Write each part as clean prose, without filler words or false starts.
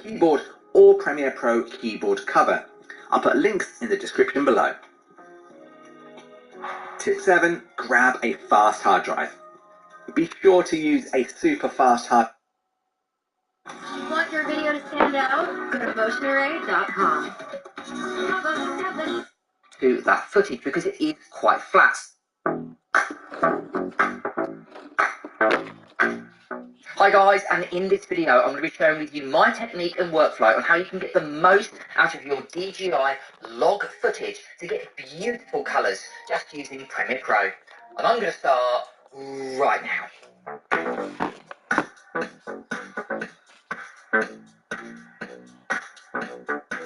keyboard or Premiere Pro keyboard cover. I'll put links in the description below. Tip 7. Grab a fast hard drive. Be sure to use a super fast hard drive. Want your video to stand out? Go to motionarray.com. To that footage because it is quite flat. Hi guys, and in this video I'm going to be sharing with you my technique and workflow on how you can get the most out of your DJI log footage to get beautiful colours just using Premiere Pro. And I'm going to start right now.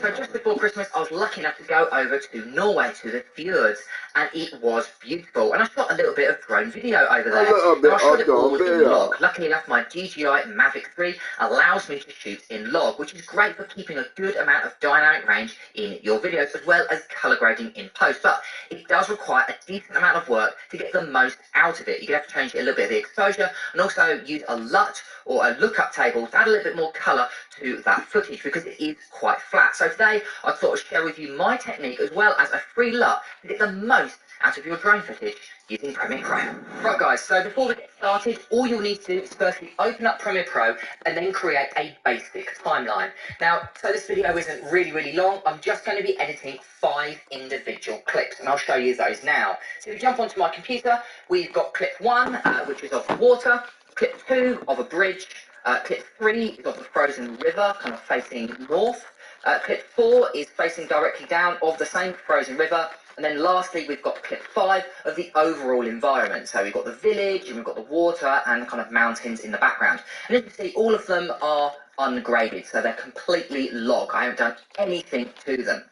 So just before Christmas, I was lucky enough to go over to Norway, to the fjords, and it was beautiful. And I shot a little bit of drone video over there. I shot it all in log. Luckily enough, my DJI Mavic 3 allows me to shoot in log, which is great for keeping a good amount of dynamic range in your videos, as well as colour grading in post. But it does require a decent amount of work to get the most out of it. You're going to have to change a little bit of the exposure, and also use a LUT or a lookup table to add a little bit more colour to that footage because it is quite flat. So today I thought I'd share with you my technique as well as a free LUT to get the most out of your drone footage using Premiere Pro. Right guys, so before we get started, all you'll need to do is firstly open up Premiere Pro and then create a basic timeline. Now, so this video isn't really long, I'm just going to be editing 5 individual clips and I'll show you those now. So if you jump onto my computer, we've got clip 1, which is of the water, clip 2 of a bridge, clip 3 is of the frozen river, kind of facing north. Clip 4 is facing directly down of the same frozen river. And then lastly, we've got clip 5 of the overall environment. So we've got the village, and we've got the water, and the kind of mountains in the background. And as you can see, all of them are ungraded, so they're completely log. I haven't done anything to them.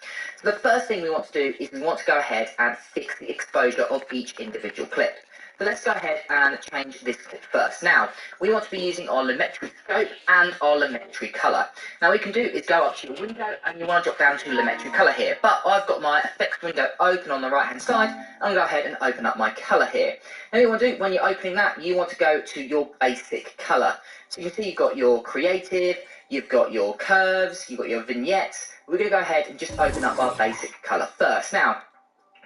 So the first thing we want to do is we want to go ahead and fix the exposure of each individual clip. So let's go ahead and change this clip first. Now, we want to be using our lumetri scope and our lumetri colour. Now, what you can do is go up to your window and you want to drop down to lumetri colour here. But I've got my effects window open on the right-hand side. I'm going to go ahead and open up my colour here. Now, what you want to do when you're opening that, you want to go to your basic colour. So you can see you've got your creative, you've got your curves, you've got your vignettes. We're going to go ahead and just open up our basic colour first. Now,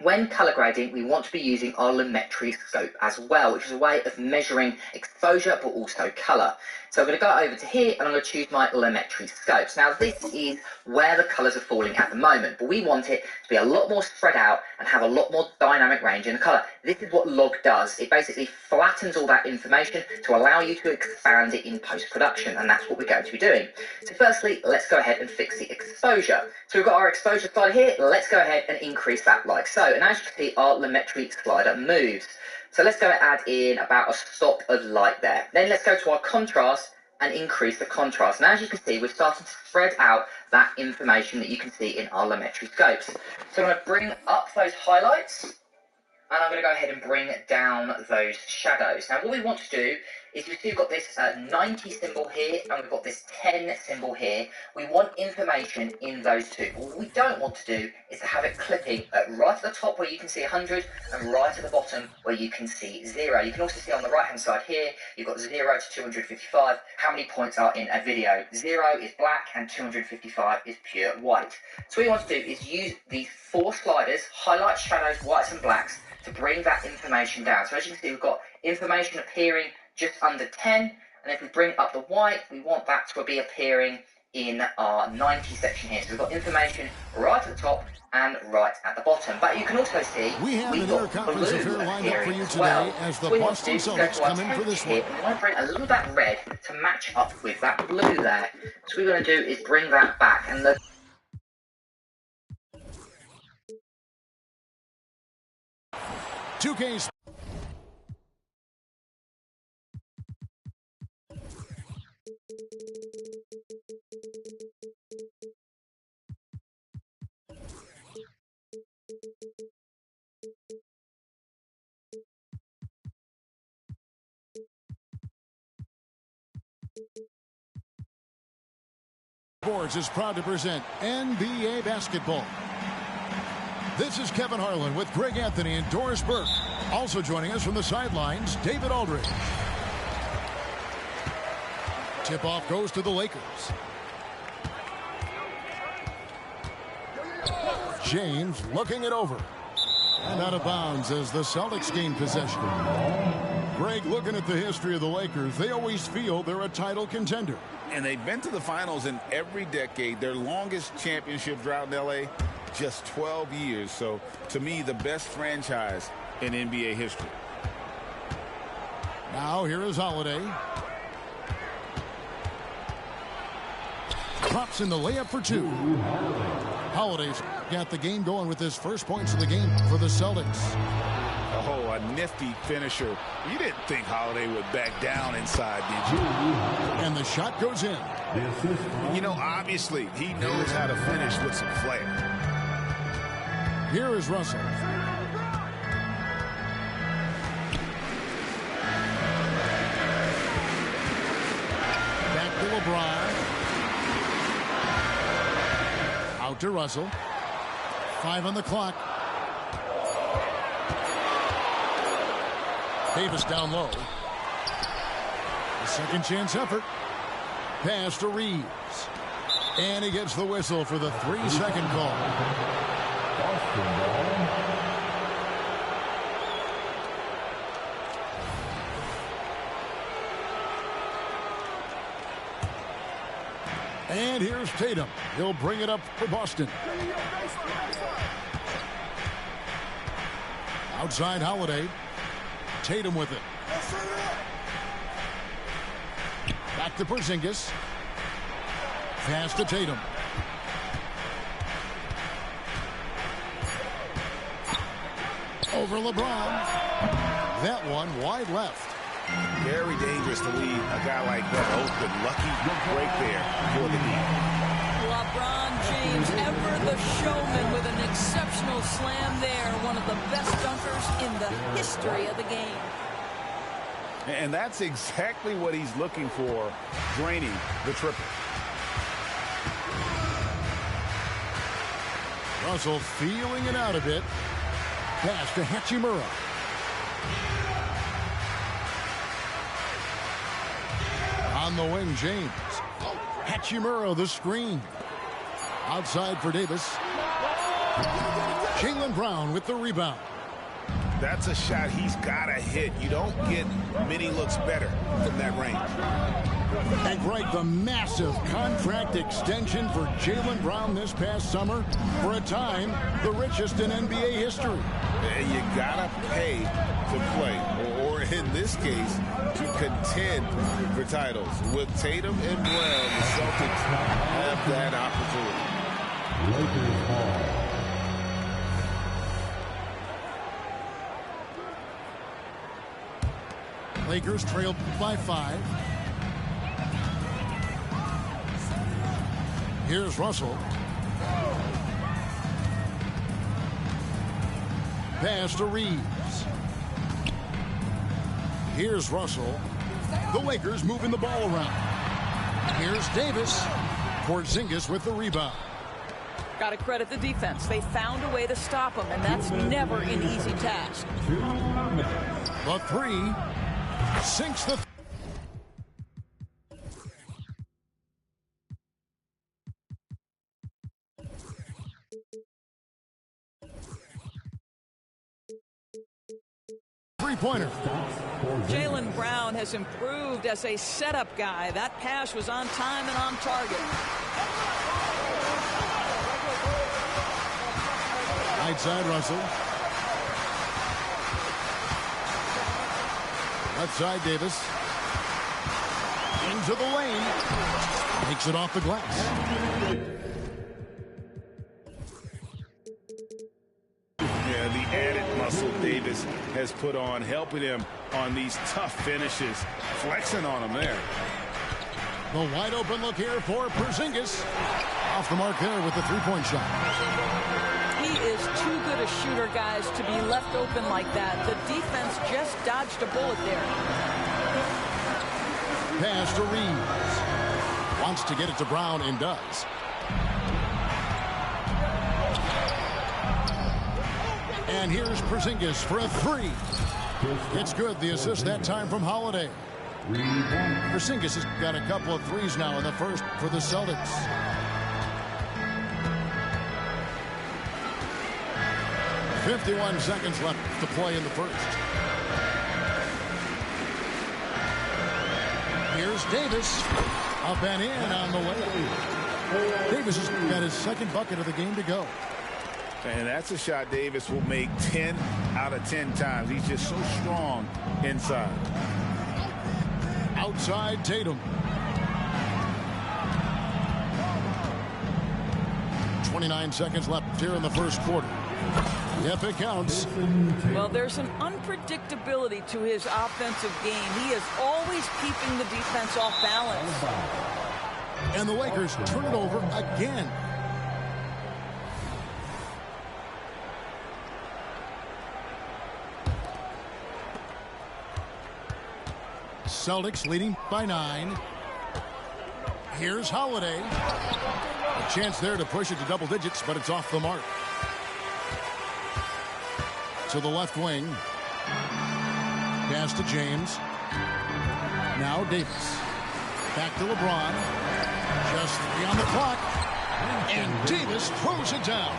when colour grading, we want to be using our lumetri scope as well, which is a way of measuring exposure but also colour. So I'm going to go over to here and I'm going to choose my lumetri scopes. Now this is where the colours are falling at the moment, but we want it to be a lot more spread out and have a lot more dynamic range in the colour. This is what log does. It basically flattens all that information to allow you to expand it in post-production, and that's what we're going to be doing. So firstly, let's go ahead and fix the exposure. So we've got our exposure slider here. Let's go ahead and increase that like so. And as you can see, our lumetri slider moves. So let's go and add in about a stop of light there. Then let's go to our contrast and increase the contrast. And as you can see, we're starting to spread out that information that you can see in our lumetri scopes. So I'm going to bring up those highlights and I'm going to go ahead and bring down those shadows. Now what we want to do is you see we've got this 90 symbol here and we've got this 10 symbol here. We want information in those two. But what we don't want to do is to have it clipping right at the top where you can see 100 and right at the bottom where you can see 0. You can also see on the right hand side here, you've got 0 to 255, how many points are in a video. 0 is black and 255 is pure white. So what you want to do is use these 4 sliders, highlight, shadows, whites and blacks, to bring that information down. So as you can see, we've got information appearing just under 10, and if we bring up the white, we want that to be appearing in our 90 section here. So we've got information right at the top and right at the bottom. But you can also see we've got conference blue lined up for you as today well. as the So we want to Boston do is go Celtics to our come in for this text here, one. and we want to bring a little bit of red to match up with that blue there. So what we're going to do is bring that back, and the 2K. Sports is proud to present NBA basketball. This is Kevin Harlan with Greg Anthony and Doris Burke. Also joining us from the sidelines, David Aldridge. Tip-off goes to the Lakers. James looking it over. And out of bounds as the Celtics gain possession. Greg, looking at the history of the Lakers, they always feel they're a title contender. And they've been to the finals in every decade. Their longest championship drought in L.A., just 12 years. So, to me, the best franchise in NBA history. Now, here is Holiday. Drops in the layup for two. Holiday's got the game going with his first points of the game for the Celtics. Oh, a nifty finisher. You didn't think Holiday would back down inside, did you? And the shot goes in. You know, obviously, he knows how to finish with some flair. Here is Russell. Back to LeBron. Out to Russell. 5 on the clock. Davis down low. A second chance effort. Pass to Reeves. And he gets the whistle for the 3-second call. And here's Tatum. He'll bring it up for Boston. Outside Holiday. Tatum with it. Back to Porzingis. Pass to Tatum. Over LeBron. That one wide left. Very dangerous to leave a guy like that open. Lucky break there for the lead. LeBron James, ever the showman, with an exceptional slam there. One of the best dunkers in the history of the game. And that's exactly what he's looking for, draining the triple. Russell feeling it out a bit. Pass to Hachimura. On the wing, James. Hachimura, the screen. Outside for Davis. Jaylen Brown with the rebound. That's a shot he's got to hit. You don't get many looks better from that range. And Greg, the massive contract extension for Jaylen Brown this past summer. For a time, the richest in NBA history. And you got to pay to play. Or in this case, to contend for titles. With Tatum and Brown, the Celtics have that opportunity. Lakers ball. Lakers trailed by 5. Here's Russell. Pass to Reeves. Here's Russell. The Lakers moving the ball around. Here's Davis. Porzingis with the rebound. Got to credit the defense. They found a way to stop him, and that's never an easy task. The 3 sinks the... Three-pointer. Jaylen Brown has improved as a setup guy. That pass was on time and on target. Right side, Russell. Left side, Davis. Into the lane. Makes it off the glass. Yeah, the added muscle Davis has put on, helping him on these tough finishes. Flexing on him there. The wide open look here for Porzingis. Off the mark there with the three-point shot. He is too good a shooter, guys, to be left open like that. The defense just dodged a bullet there. Pass to Reeves. Wants to get it to Brown and does. And here's Porzingis for a 3. It's good. The assist that time from Holiday. Porzingis has got a couple of threes now in the first for the Celtics. 51 seconds left to play in the first. Here's Davis. Up and in on the way. Davis has got his second bucket of the game to go. And that's a shot Davis will make 10 out of 10 times. He's just so strong inside. Outside Tatum. 29 seconds left here in the first quarter. If it counts. Well, there's an unpredictability to his offensive game. He is always keeping the defense off balance. And the Lakers turn it over again. Celtics leading by 9. Here's Holiday. A chance there to push it to double digits, but it's off the mark. To the left wing. Pass to James. Now Davis. Back to LeBron. Just 3 on the clock. And Davis throws it down.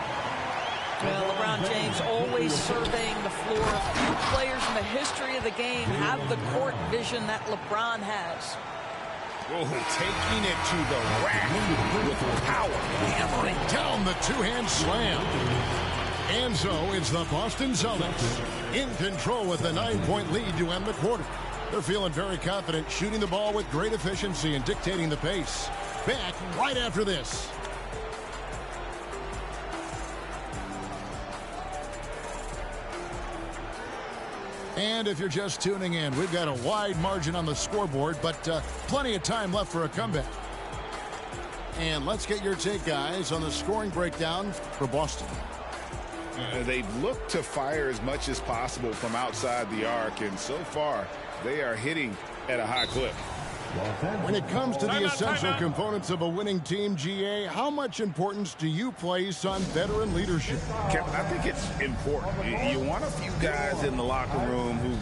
Well, LeBron James always surveying the floor. Few players in the history of the game have the court vision that LeBron has. Oh, taking it to the rack with power. Hammering down the two-hand slam. And so it's the Boston Celtics in control with a 9-point lead to end the quarter. They're feeling very confident, shooting the ball with great efficiency and dictating the pace. Back right after this. And if you're just tuning in, we've got a wide margin on the scoreboard, but plenty of time left for a comeback. And let's get your take, guys, on the scoring breakdown for Boston. They look to fire as much as possible from outside the arc, and so far they are hitting at a high clip. When it comes to the essential components of a winning team, GA, how much importance do you place on veteran leadership? Kevin, I think it's important. You want a few guys in the locker room who...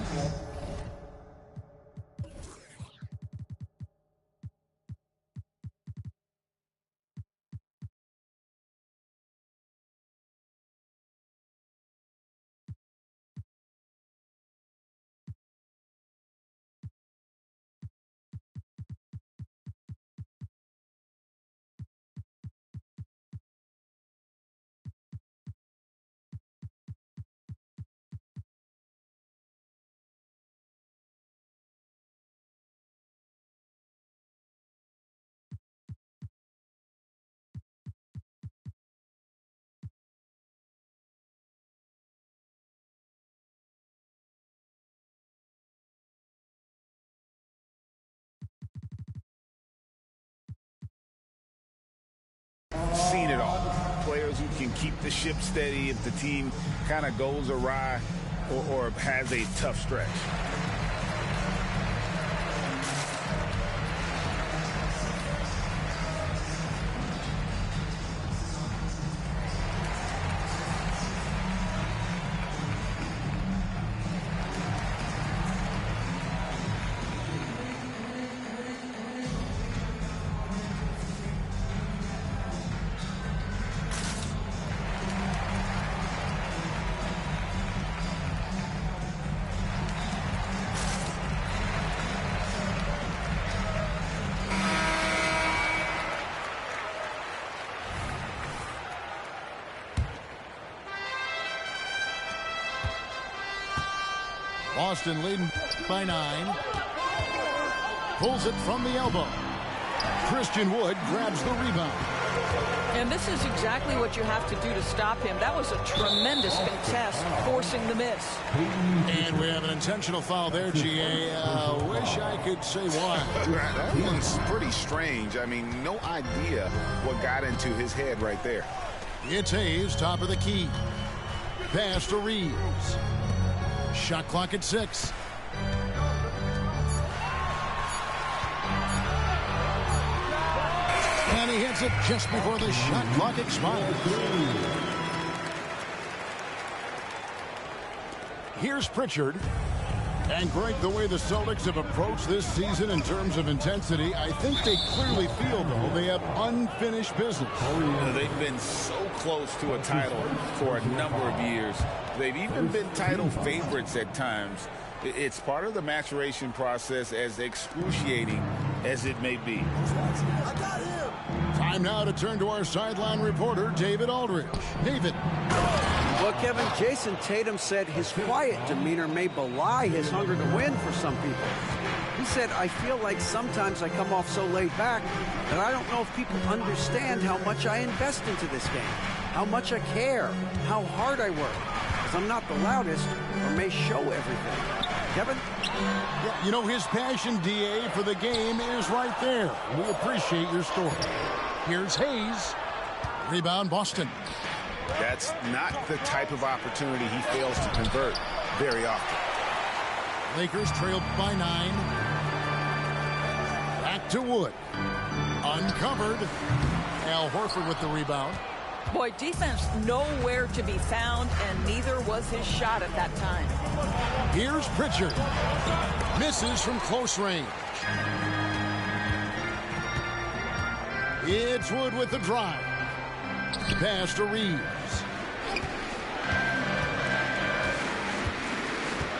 Seen it all. Players who can keep the ship steady if the team kind of goes awry or has a tough stretch. Boston leading by 9. Pulls it from the elbow. Christian Wood grabs the rebound. And this is exactly what you have to do to stop him. That was a tremendous contest, forcing the miss. And we have an intentional foul there, GA. Wish I could say why. That one's pretty strange. I mean, no idea what got into his head right there. It's Hayes, top of the key. Pass to Reeves. Shot clock at 6. And he hits it just before the shot clock expires. Here's Pritchard. And Greg, the way the Celtics have approached this season in terms of intensity, I think they clearly feel, though, they have unfinished business. They've been so close to a title for a number of years. They've even been title favorites at times. It's part of the maturation process, as excruciating as it may be. Time now to turn to our sideline reporter, David Aldridge. David. Well, Kevin, Jason Tatum said his quiet demeanor may belie his hunger to win for some people. He said, I feel like sometimes I come off so laid back that I don't know if people understand how much I invest into this game, how much I care, how hard I work, because I'm not the loudest or may show everything. Kevin? Yeah, you know, his passion, DA, for the game is right there. We appreciate your story. Here's Hayes. Rebound, Boston. That's not the type of opportunity he fails to convert very often. Lakers trailed by 9. Back to Wood. Uncovered. Al Horford with the rebound. Boy, defense nowhere to be found, and neither was his shot at that time. Here's Pritchard. Misses from close range. It's Wood with the drive. Pass to Reeves.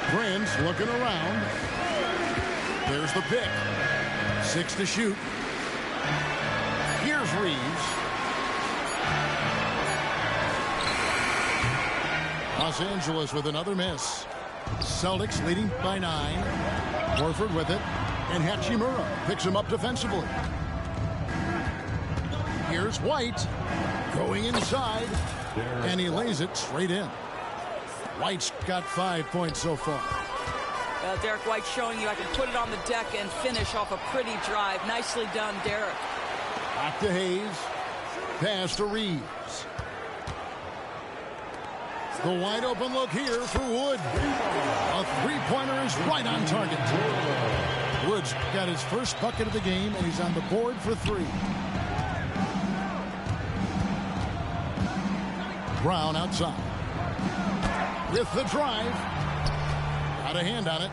Prince looking around. There's the pick. 6 to shoot. Here's Reeves. Los Angeles with another miss. Celtics leading by 9. Horford with it. And Hachimura picks him up defensively. Here's White going inside. And he lays it straight in. White's got 5 points so far. Well, Derek White showing you I can put it on the deck and finish off a pretty drive. Nicely done, Derek. Back to Hayes. Pass to Reeves. The wide open look here for Wood. A three-pointer is right on target. Wood's got his first bucket of the game, and he's on the board for 3. Brown outside. With the drive. Got a hand on it.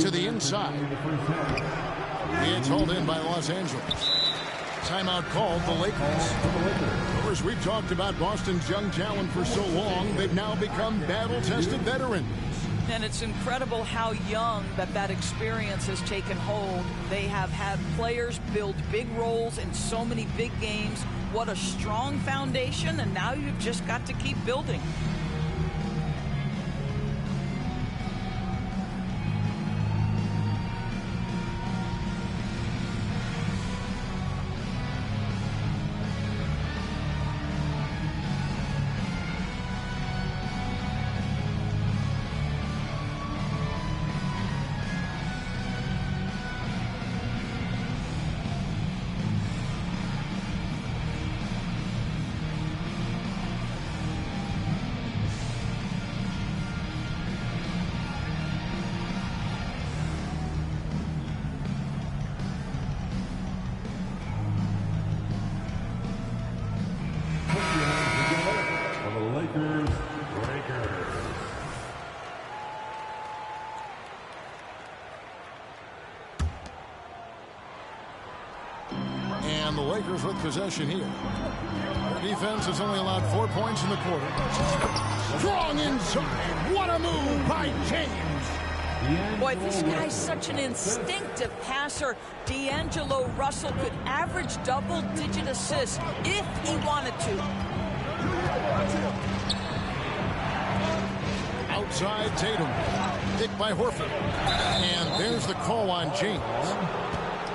To the inside. It's hauled in by Los Angeles. Timeout called the Lakers. Of course, we've talked about Boston's young talent for so long, they've now become battle-tested veterans. And it's incredible how young that experience has taken hold. They have had players build big roles in so many big games. What a strong foundation, and now you've just got to keep building. And the Lakers with possession here. Their defense has only allowed 4 points in the quarter. Strong inside. What a move by James. Boy, this guy's such an instinctive passer. D'Angelo Russell could average double-digit assists if he wanted to. Outside Tatum. Picked by Horford. And there's the call on James.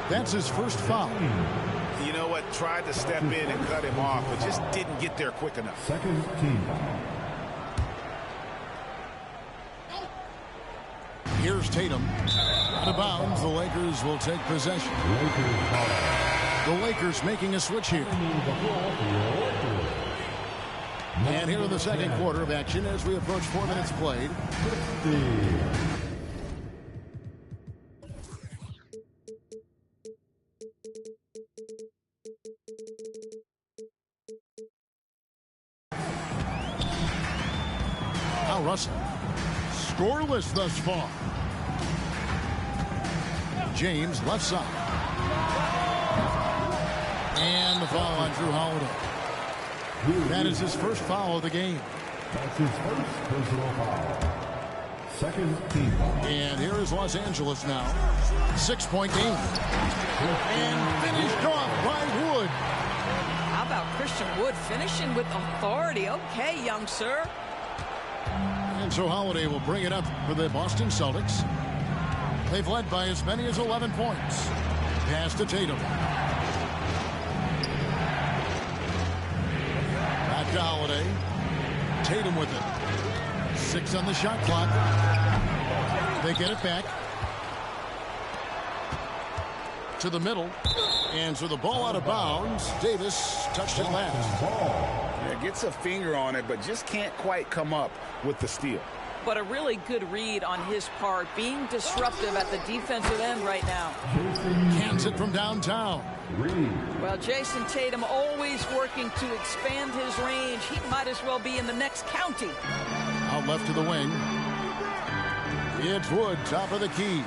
That's his first foul. You know what? Tried to step in and cut him off, but just didn't get there quick enough. Second team. Here's Tatum. Out of bounds, the Lakers will take possession. The Lakers making a switch here. And here in the second quarter of action as we approach 4 minutes played. Now Russell scoreless thus far. James left side. And the foul on Drew Holiday. That is his first foul of the game. That's his first personal foul. Second team foul. And here is Los Angeles now. 6-point game. And finished off by Wood. How about Christian Wood finishing with authority? Okay, young sir. And so Holiday will bring it up for the Boston Celtics. They've led by as many as 11 points. Pass to Tatum. Back to Holiday. Tatum with it. 6 on the shot clock. They get it back. To the middle. And so the ball out of bounds. Davis touched it last. Yeah, gets a finger on it, but just can't quite come up with the steal. But a really good read on his part, being disruptive at the defensive end right now. Cans it from downtown. Well, Jason Tatum always working to expand his range. He might as well be in the next county. Out left to the wing. It's Wood, top of the key.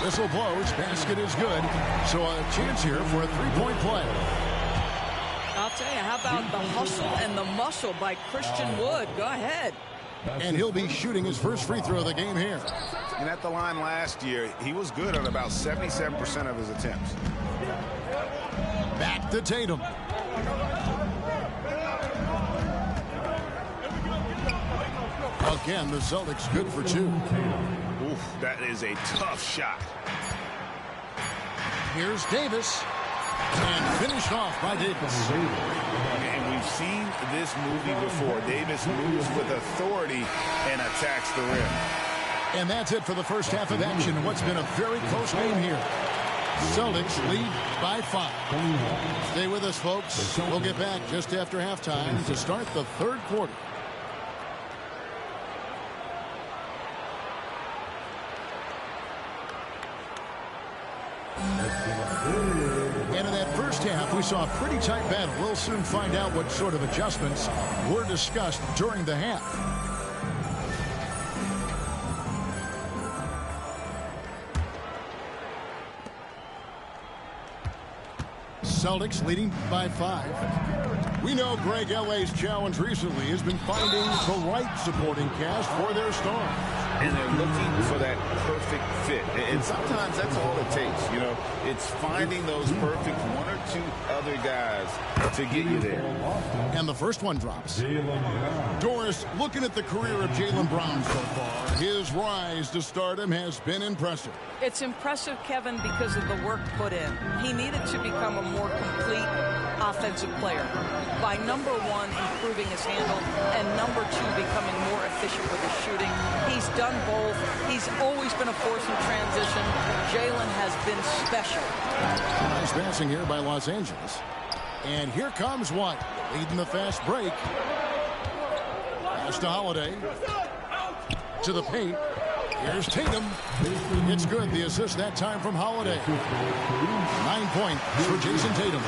Whistle blows. Basket is good. So a chance here for a three-point play. I'll tell you, how about the hustle and the muscle by Christian Wood? Go ahead. And he'll be shooting his first free throw of the game here. And at the line last year, he was good on about 77% of his attempts. Back to Tatum. Again, the Celtics good for 2. Oof, that is a tough shot. Here's Davis. And finished off by Davis. And we've seen this movie before. Davis moves with authority and attacks the rim. And that's it for the first half of action in what's been a very close game here. Celtics lead by 5. Stay with us, folks. We'll get back just after halftime to start the third quarter. And in that first half, we saw a pretty tight battle. We'll soon find out what sort of adjustments were discussed during the half. Celtics leading by 5. We know Greg L.A.'s challenge recently has been finding the right supporting cast for their stars. And they're looking for that perfect fit. And sometimes that's all it takes. You know, it's finding those perfect 1 or 2 other guys to get you there. And the first one drops. Doris, looking at the career of Jaylen Brown so far, his rise to stardom has been impressive. It's impressive, Kevin, because of the work put in. He needed to become a more complete offensive player by, number 1, improving his handle, and number 2, becoming more efficient with his shooting. He's done both. He's always been a force in transition. Jaylen has been special. Nice passing here by Los Angeles. And here comes White, leading the fast break. Pass to Holiday. To the paint. Here's Tatum. It's good. The assist that time from Holiday. 9 points for Jason Tatum.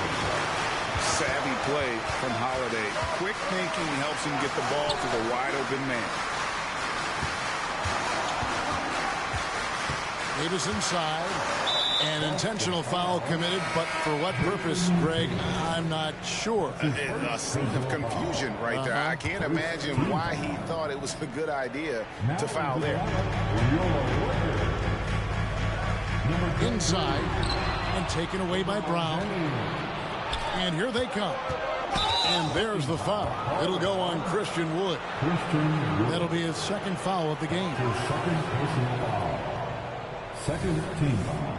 Savvy play from Holiday. Quick thinking helps him get the ball to the wide open man. Davis inside. An intentional foul committed, but for what purpose, Greg, I'm not sure. A scene of confusion right there. I can't imagine why he thought it was a good idea to foul there. Inside and taken away by Brown. And here they come. And there's the foul. It'll go on Christian Wood. That'll be his second foul of the game. His second personal foul. Second team foul.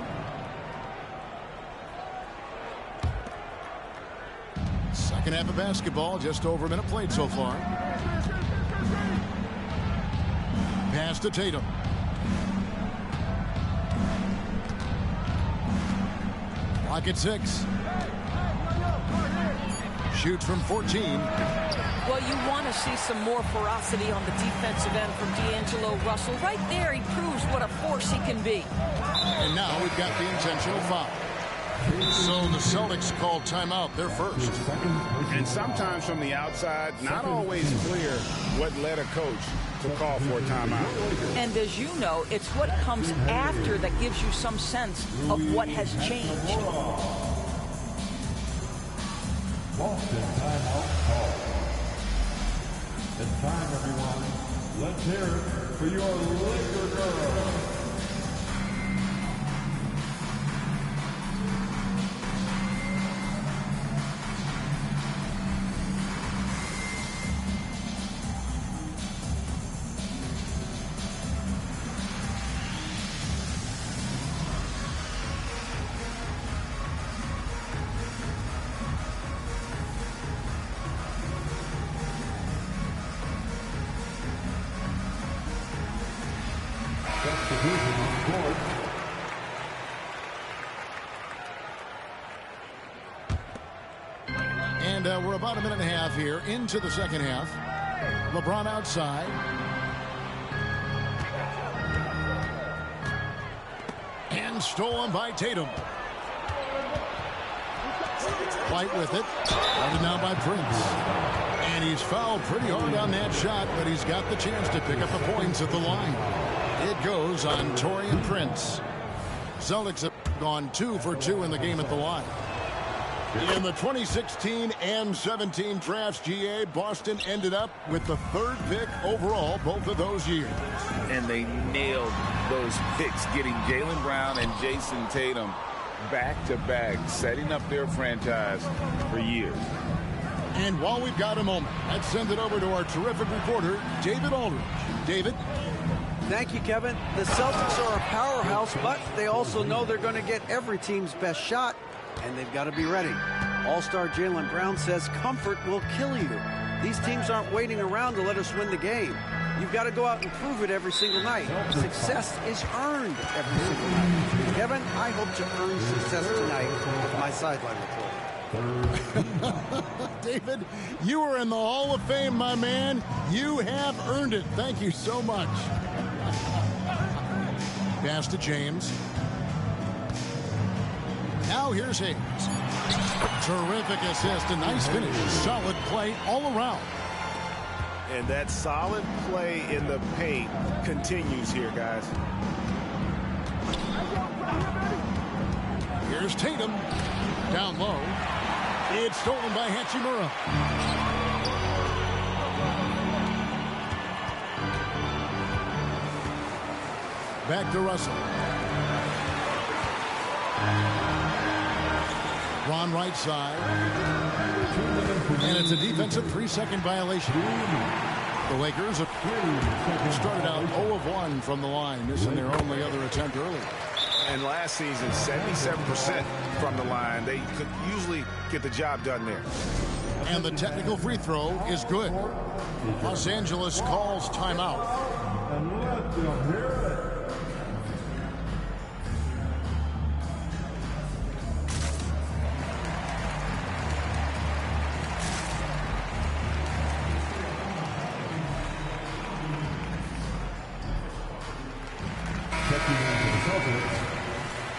Second half of basketball, just over a minute played so far. Pass to Tatum. Clock at 6. Shoots from 14. Well, you want to see some more ferocity on the defensive end from D'Angelo Russell. Right there, he proves what a force he can be. And now we've got the intentional foul. So the Celtics called timeout. They're first. And sometimes from the outside, not always clear what led a coach to call for a timeout. And as you know, it's what comes after that gives you some sense of what has changed. Boston timeout call. It's time, everyone. Let's hear it for your Laker girls. And we're about a minute and a half here into the second half. LeBron outside. And stolen by Tatum. White with it. Guarded now by Prince. And he's fouled pretty hard on that shot, but he's got the chance to pick up the points at the line. It goes on Taurean Prince. Celtics have gone 2 for 2 in the game at the line. In the 2016 and 17 drafts, GA, Boston ended up with the 3rd pick overall both of those years. And they nailed those picks, getting Jaylen Brown and Jason Tatum back-to-back, setting up their franchise for years. And while we've got a moment, let's send it over to our terrific reporter, David Aldridge. David? Thank you, Kevin. The Celtics are a powerhouse, but they also know they're going to get every team's best shot, and they've got to be ready. All-star Jaylen Brown says comfort will kill you. These teams aren't waiting around to let us win the game. You've got to go out and prove it every single night. Success is earned every single night. Kevin, I hope to earn success tonight with my sideline report. David, you are in the Hall of Fame, my man. You have earned it. Thank you so much. Pass to James. Now here's Hayes. Terrific assist, a nice finish. Solid play all around. And that solid play in the paint continues here, guys. Here's Tatum. Down low. It's stolen by Hachimura. Back to Russell. Ron right side. And it's a defensive 3-second violation. The Lakers have started out 0 of 1 from the line, missing their only other attempt early. And last season, 77% from the line. They could usually get the job done there. And the technical free throw is good. Los Angeles calls timeout.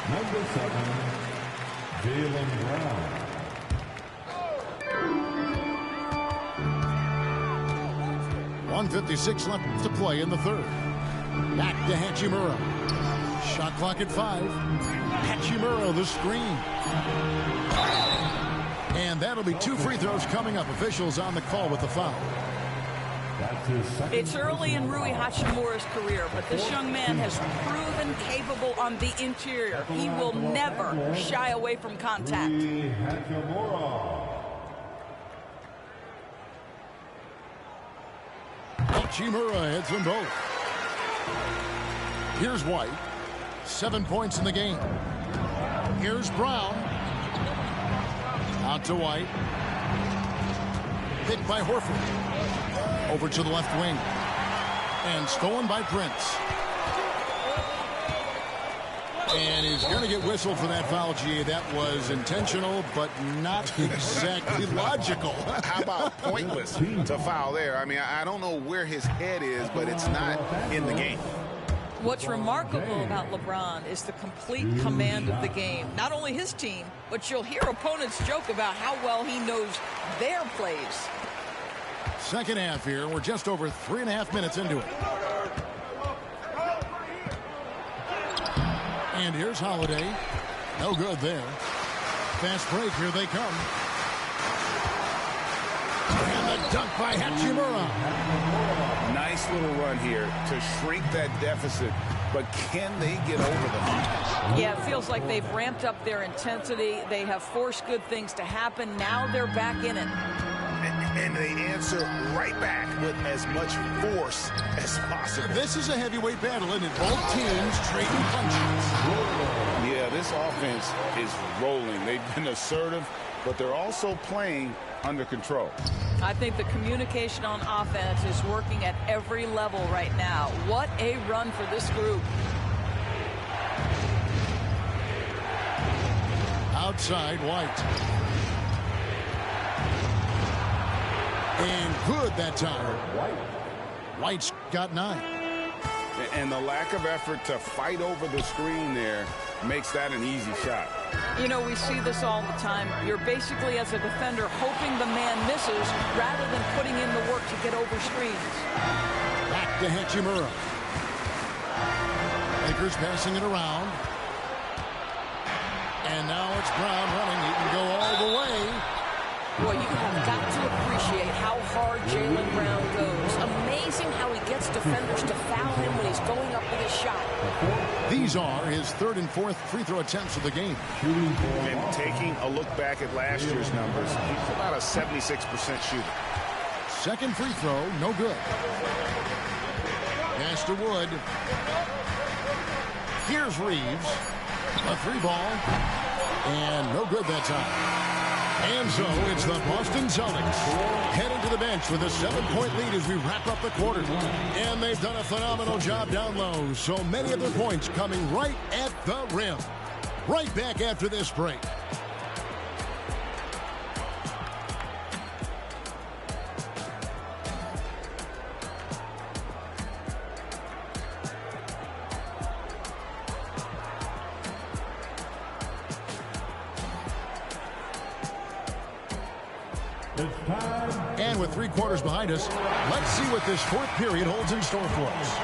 Number 7, Jaylen Brown. .156 left to play in the third. Back to Hachimura. Shot clock at 5. Hachimura, the screen. And that'll be 2 free throws coming up. Officials on the call with the foul. It's early in Rui Hachimura's career, but this young man has proven capable on the interior. He will never shy away from contact. Hachimura hits them both. Here's White. 7 points in the game. Here's Brown. Out to White. Hit by Horford. Over to the left wing. And stolen by Prince. And he's going to get whistled for that foul, G. That was intentional, but not exactly logical. How about pointless to foul there? I mean, I don't know where his head is, but it's not in the game. What's remarkable about LeBron is the complete command of the game. Not only his team, but you'll hear opponents joke about how well he knows their plays. Second half here. We're just over 3.5 minutes into it. And here's Holiday. No good there. Fast break. Here they come. And the dunk by Hachimura. Nice little run here to shrink that deficit, but can they get over the hump? Yeah, it feels like they've ramped up their intensity. They have forced good things to happen. Now they're back in it. And they answer right back with as much force as possible. This is a heavyweight battle, isn't it? Both teams trading punches. Yeah, this offense is rolling. They've been assertive, but they're also playing under control. I think the communication on offense is working at every level right now. What a run for this group. Outside, White. And good that time. White's got 9. And the lack of effort to fight over the screen there makes that an easy shot. You know, we see this all the time. You're basically, as a defender, hoping the man misses rather than putting in the work to get over screens. Back to Hachimura. Lakers passing it around. And now it's Brown running. He can go all the way. Boy, you have got to appreciate how hard Jaylen Brown goes. Amazing how he gets defenders to foul him when he's going up with his shot. These are his 3rd and 4th free throw attempts of the game. And taking a look back at last year's numbers, he's about a 76% shooter. Second free throw, no good. Pass to Wood. Here's Reeves. A 3-ball. And no good that time. And so it's the Boston Celtics heading to the bench with a 7-point lead as we wrap up the quarter. And they've done a phenomenal job down low. So many of their points coming right at the rim. Right back after this break. And with 3 quarters behind us, let's see what this 4th period holds in store for us.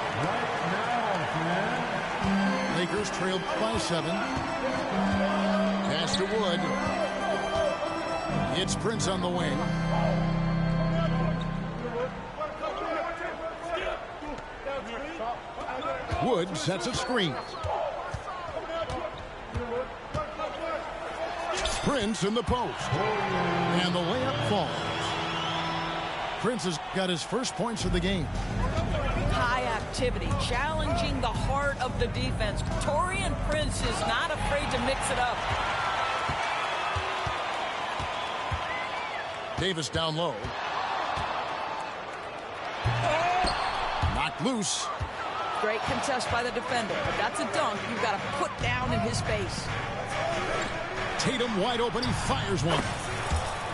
Lakers trailed by 7. Pass to Wood. It's Prince on the wing. Wood sets a screen. Prince in the post. And the layup falls. Prince has got his first points of the game. High activity, challenging the heart of the defense. Taurean Prince is not afraid to mix it up. Davis down low. Knocked loose. Great contest by the defender, but that's a dunk you've got to put down in his face. Tatum wide open, he fires one.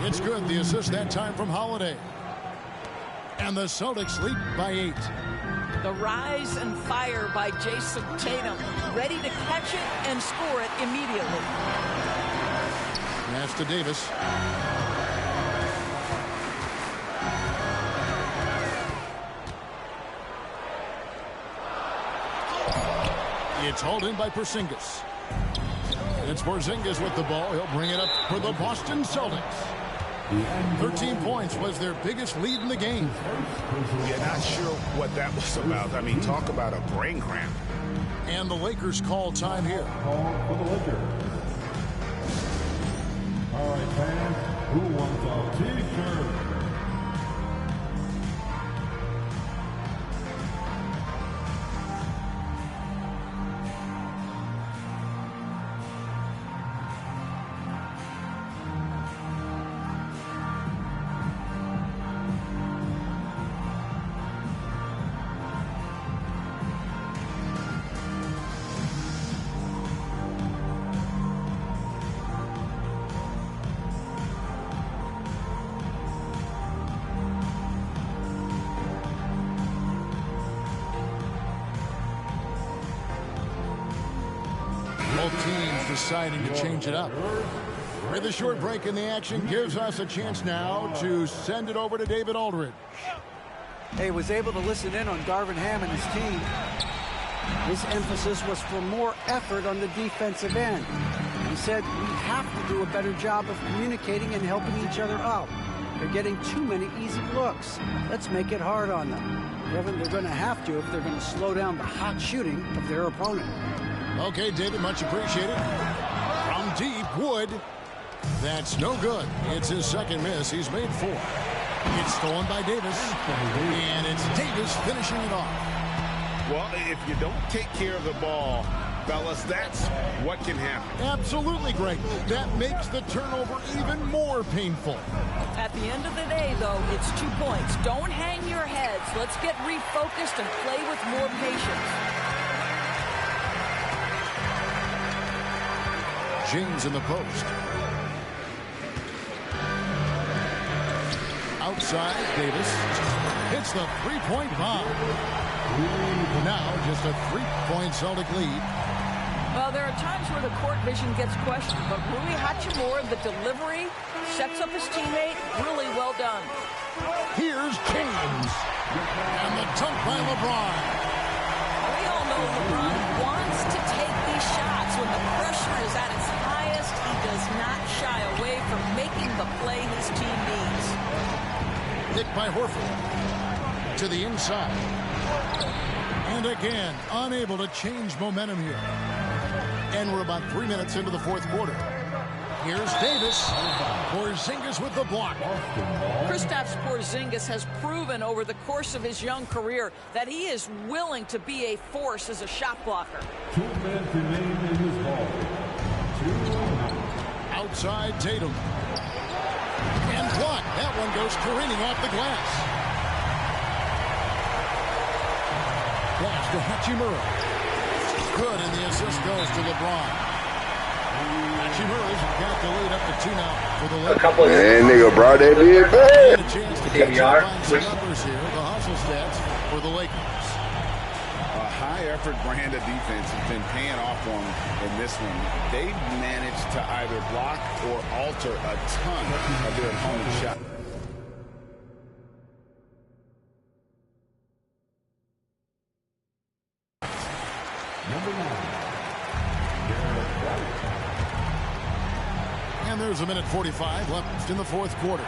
It's good, the assist that time from Holiday. And the Celtics lead by 8. The rise and fire by Jason Tatum, ready to catch it and score it immediately. Pass to Davis. It's hauled in by Porzingis. It's Porzingis with the ball. He'll bring it up for the Boston Celtics. 13 points was their biggest lead in the game. Yeah, not sure what that was about. I mean, talk about a brain cramp. And the Lakers call time here. Call for the Lakers. All right, fans, who wants a T-shirt? Both teams deciding to change it up. With a short break in the action gives us a chance now to send it over to David Aldridge. Hey, was able to listen in on Darvin Ham and his team. His emphasis was for more effort on the defensive end. He said we have to do a better job of communicating and helping each other out. They're getting too many easy looks. Let's make it hard on them. Kevin, they're going to have to if they're going to slow down the hot shooting of their opponent. Okay, David, much appreciated. From deep, Wood. That's no good. It's his second miss. He's made 4. It's stolen by Davis. And it's Davis finishing it off. Well, if you don't take care of the ball, fellas, that's what can happen. Absolutely, Greg. That makes the turnover even more painful. At the end of the day, though, it's 2 points. Don't hang your heads. Let's get refocused and play with more patience. James in the post. Outside, Davis hits the three-point bomb. Now just a 3-point Celtic lead. Well, there are times where the court vision gets questioned, but Rui Hachimura, the delivery, sets up his teammate. Really well done. Here's James. And the dunk by LeBron. We all know LeBron wants to take these shots. When the pressure is at its highest, he does not shy away from making the play his team needs. Hit by Horford. To the inside. And again, unable to change momentum here. And we're about 3 minutes into the fourth quarter. Here's Davis. Porzingis with the block. Kristaps Porzingis has proven over the course of his young career that he is willing to be a force as a shot blocker. 2 minutes remain in this ball. Outside Tatum. And blocked. That one goes careening off the glass. Pass to Hachimura. Good, and the assist goes to LeBron. Hachimura's got the lead up to 2 now for the Lakers. Man, nigga brought that big back. A chance to catch up on some numbers here. The hustle stats for the Lakers. A high-effort brand of defense has been paying off for them in this one. They've managed to either block or alter a ton of their opponent's shot. And there's a minute 45 left in the fourth quarter.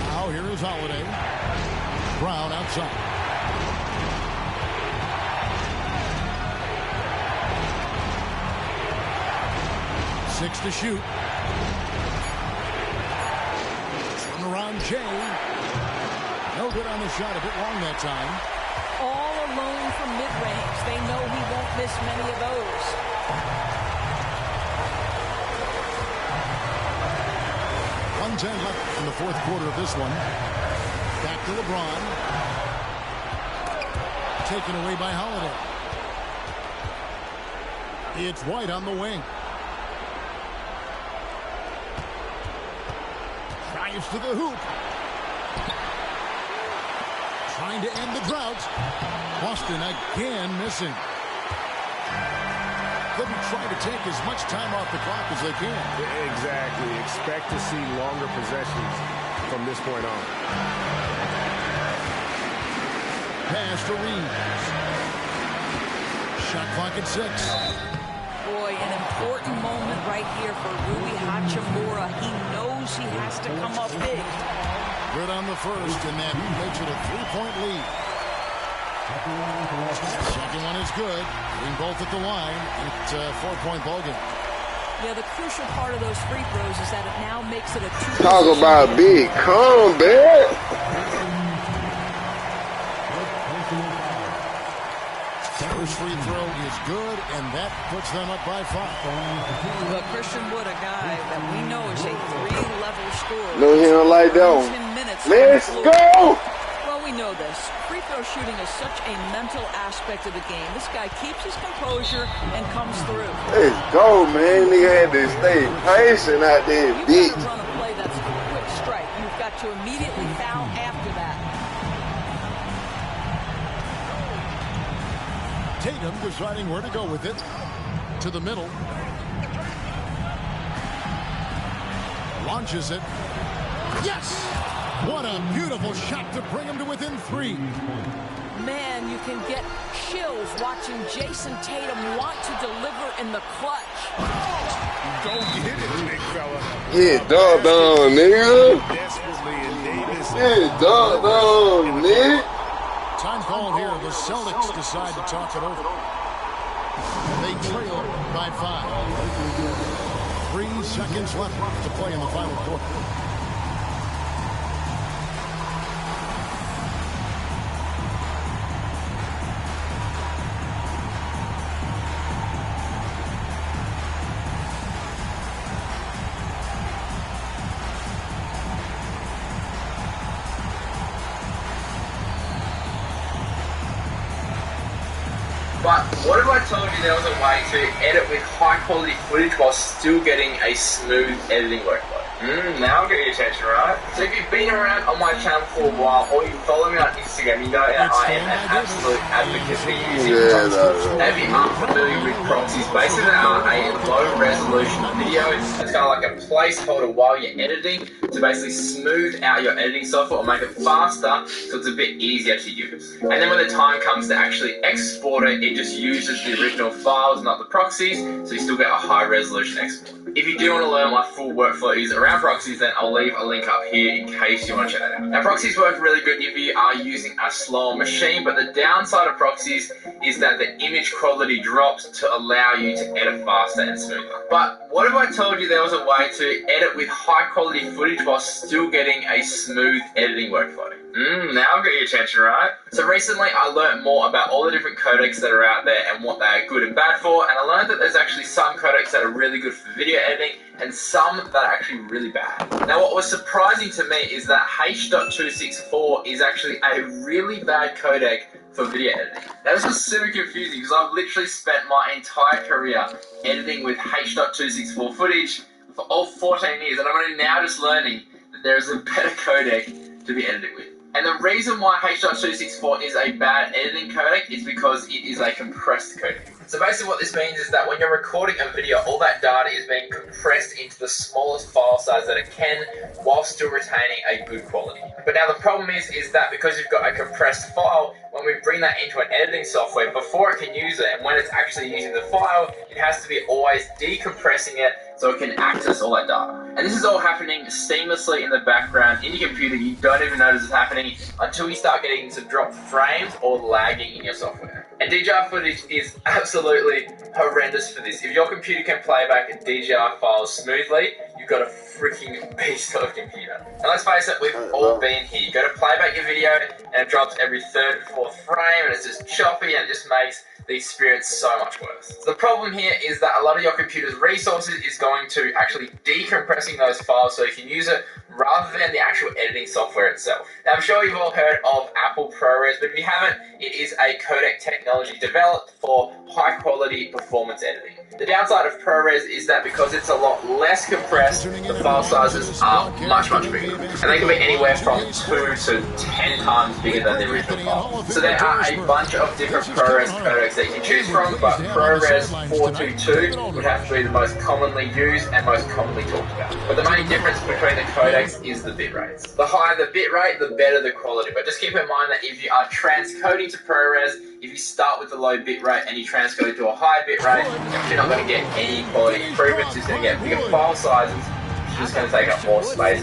Now here is Holiday. Brown outside. Six to shoot. Turn around Jay. No good on the shot, a bit long that time. All alone from mid-range. They know he won't miss many of those. 1:10 left in the fourth quarter of this one. Back to LeBron. Taken away by Holiday. It's White on the wing. Drives to the hoop. Trying to end the drought. Boston again missing. They'll be trying to take as much time off the clock as they can. Exactly. Expect to see longer possessions from this point on. Pass to Reeves. Shot clock at 6. Boy, an important moment right here for Rui Hachimura. He knows he has to come up big. Good on the first, and that makes it a 3-point lead. Second one is good. Being both at the line. It's a 4-point ball game. Yeah, the crucial part of those free throws is that it now makes it a 2. Talk about a big comeback. First free throw is good, and that puts them up by 5. But Christian Wood, a guy that we know is a 3-level scorer. No, he don't like that one. Let's go! Well, we know this. Free throw shooting is such a mental aspect of the game. This guy keeps his composure and comes through. Let's go, man. Nigga had to stay patient out there, You gotta run a play that's a quick strike. You've got to immediately foul after that. Tatum deciding where to go with it. To the middle. Launches it. Yes! What a beautiful shot to bring him to within 3. Man, you can get chills watching Jason Tatum want to deliver in the clutch. Go get it, big fella. Get dunked on, nigga. Desperately, and Davis. Get dunked on, nigga. Time called here. The Celtics decide to talk it over. They trail by 5. 3 seconds left to play in the final quarter. But what if I told you there was a way to edit with high quality footage while still getting a smooth editing workflow? Now I'll get your attention, right? So if you've been around on my channel for a while, or you follow me on Instagram, you know that I am an absolute advocate for using proxies. Now if you aren't familiar with proxies, basically they are a low resolution video. It's kind of like a placeholder while you're editing to basically smooth out your editing software or make it faster so it's a bit easier to use. And then when the time comes to actually export it, it just uses the original files, not the proxies, so you still get a high resolution export. If you do want to learn what my full workflow is around proxies, then I'll leave a link up here in case you want to check that out. Now proxies work really good if you are using a slower machine, but the downside of proxies is that the image quality drops to allow you to edit faster and smoother. But what if I told you there was a way to edit with high quality footage while still getting a smooth editing workflow? Now I've got your attention, right? So recently I learned more about all the different codecs that are out there and what they are good and bad for, and I learned that there's actually some codecs that are really good for video editing and some that are actually really bad. Now what was surprising to me is that H.264 is actually a really bad codec for video editing. Now this was super confusing because I've literally spent my entire career editing with H.264 footage for all 14 years, and I'm only now just learning that there is a better codec to be edited with. And the reason why H.264 is a bad editing codec is because it is a compressed codec. So basically what this means is that when you're recording a video, all that data is being compressed into the smallest file size that it can while still retaining a good quality. But now the problem is that because you've got a compressed file, when we bring that into an editing software, before it can use it and when it's actually using the file, it has to be always decompressing it so it can access all that data. And this is all happening seamlessly in the background in your computer. You don't even notice it's happening until you start getting some drop frames or lagging in your software. And DJI footage is absolutely horrendous for this. If your computer can play back DJI files smoothly, you've got a freaking beast of a computer. And let's face it, we've all been here. You go to play back your video and it drops every third or fourth frame and it's just choppy and it just makes the experience so much worse. So the problem here is that a lot of your computer's resources is going to actually decompressing those files so you can use it rather than the actual editing software itself. Now I'm sure you've all heard of Apple ProRes, but if you haven't, it is a codec technology developed for high quality performance editing. The downside of ProRes is that because it's a lot less compressed, the file sizes are much bigger. And they can be anywhere from 2 to 10 times bigger than the original file. So there are a bunch of different ProRes codecs that you can choose from, but ProRes 422 would have to be the most commonly used and most commonly talked about. But the main difference between the codecs is the bit rates. The higher the bit rate, the better the quality. But just keep in mind that if you are transcoding to ProRes, if you start with a low bit rate and you transcode to a high bit rate, you're not going to get any quality improvements. You're going to get bigger file sizes. It's just going to take up more space.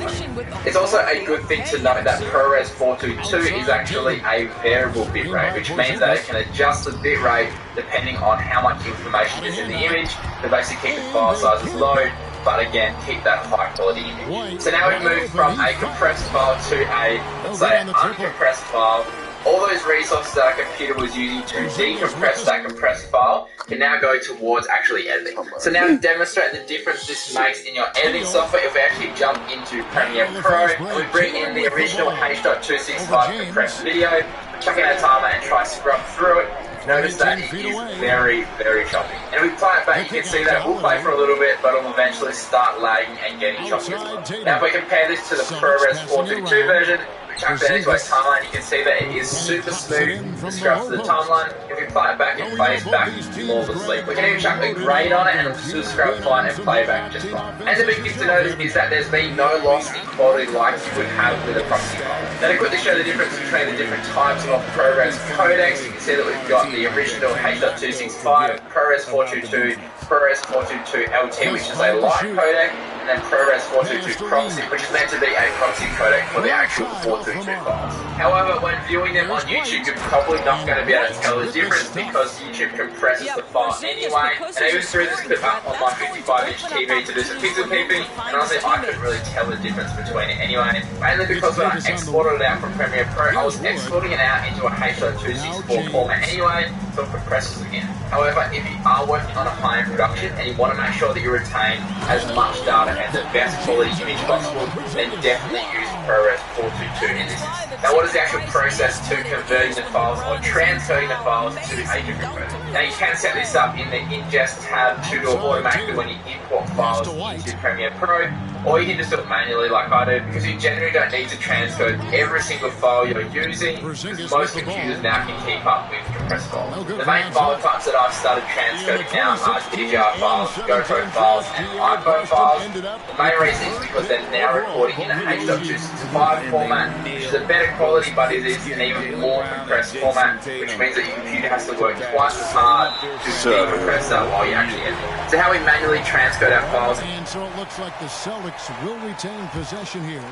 It's also a good thing to note that ProRes 422 is actually a variable bit rate, which means that it can adjust the bit rate depending on how much information is in the image to basically keep the file sizes low, but again, keep that high quality image. So now we've moved from a compressed file to a, let's say, uncompressed file. All those resources that our computer was using to decompress that compressed file can now go towards actually editing. So now to demonstrate the difference this makes in your editing software, if we actually jump into Premiere Pro and we bring in the original H.265 compressed video, chuck in our timer and try to scrub through it, notice that it is very, very choppy. And if we play it back, you can see that it will play for a little bit, but it'll eventually start lagging and getting choppy as well. Now if we compare this to the ProRes 422 version, Chuck that into a timeline, you can see that it is super smooth. The scrubs to the timeline. If you play it back and plays back flawlessly. We can even chuck a grade on it and still scrub fine and play back just fine. And the big thing to notice is that there's been no loss in quality like you would have with a proxy file. Now to quickly show the difference between the different types of ProRes codecs, you can see that we've got the original H.265, ProRes 422, ProRes 422 LT, which is a light codec, and then ProRes 422 proxy, which is meant to be a proxy codec for the actual 422 files. However, when viewing them on YouTube, you're probably not going to be able to tell the difference because YouTube compresses the file anyway. And I even threw this clip up on my 55-inch TV to do some pixel peeping, and honestly, I couldn't really tell the difference between it anyway. Mainly because when I exported it out from Premiere Pro, I was exporting it out into a H.264 format anyway, so it compresses again. However, if you are working on a high-end production and you want to make sure that you retain as much data and the best quality image possible, then definitely use ProRes 422 in this. Now, what is the actual process to converting the files or transferring the files to a different code? Now, you can set this up in the ingest tab to do it automatically when you import files into Premiere Pro, or you can just do it manually like I do, because you generally don't need to transfer every single file you're using, because most computers now can keep up with compressed files. The main file types that I've started transferring now are DVR files, GoPro files, and iPhone files. The main reason is because they're now recording in a H.265 format, which is a better quality, but it is an even more compressed format, which means that your computer has to work twice as hard to decompress that while you actually edit. So how we manually transferred our files. And so it looks like the Celtics will retain possession here.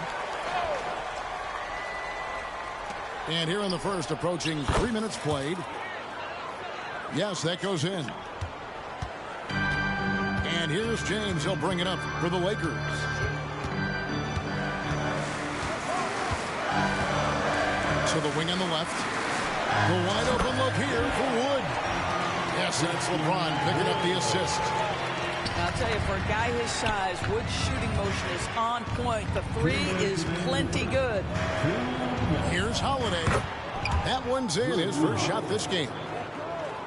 And here in the first, approaching 3 minutes played. Yes, that goes in. And here's James. He'll bring it up for the Lakers. To the wing on the left. The wide open look here for Wood. Yes, that's LeBron picking up the assist. I'll tell you, for a guy his size, Wood's shooting motion is on point. The three is plenty good. Here's Holiday. That one's in, his first shot this game.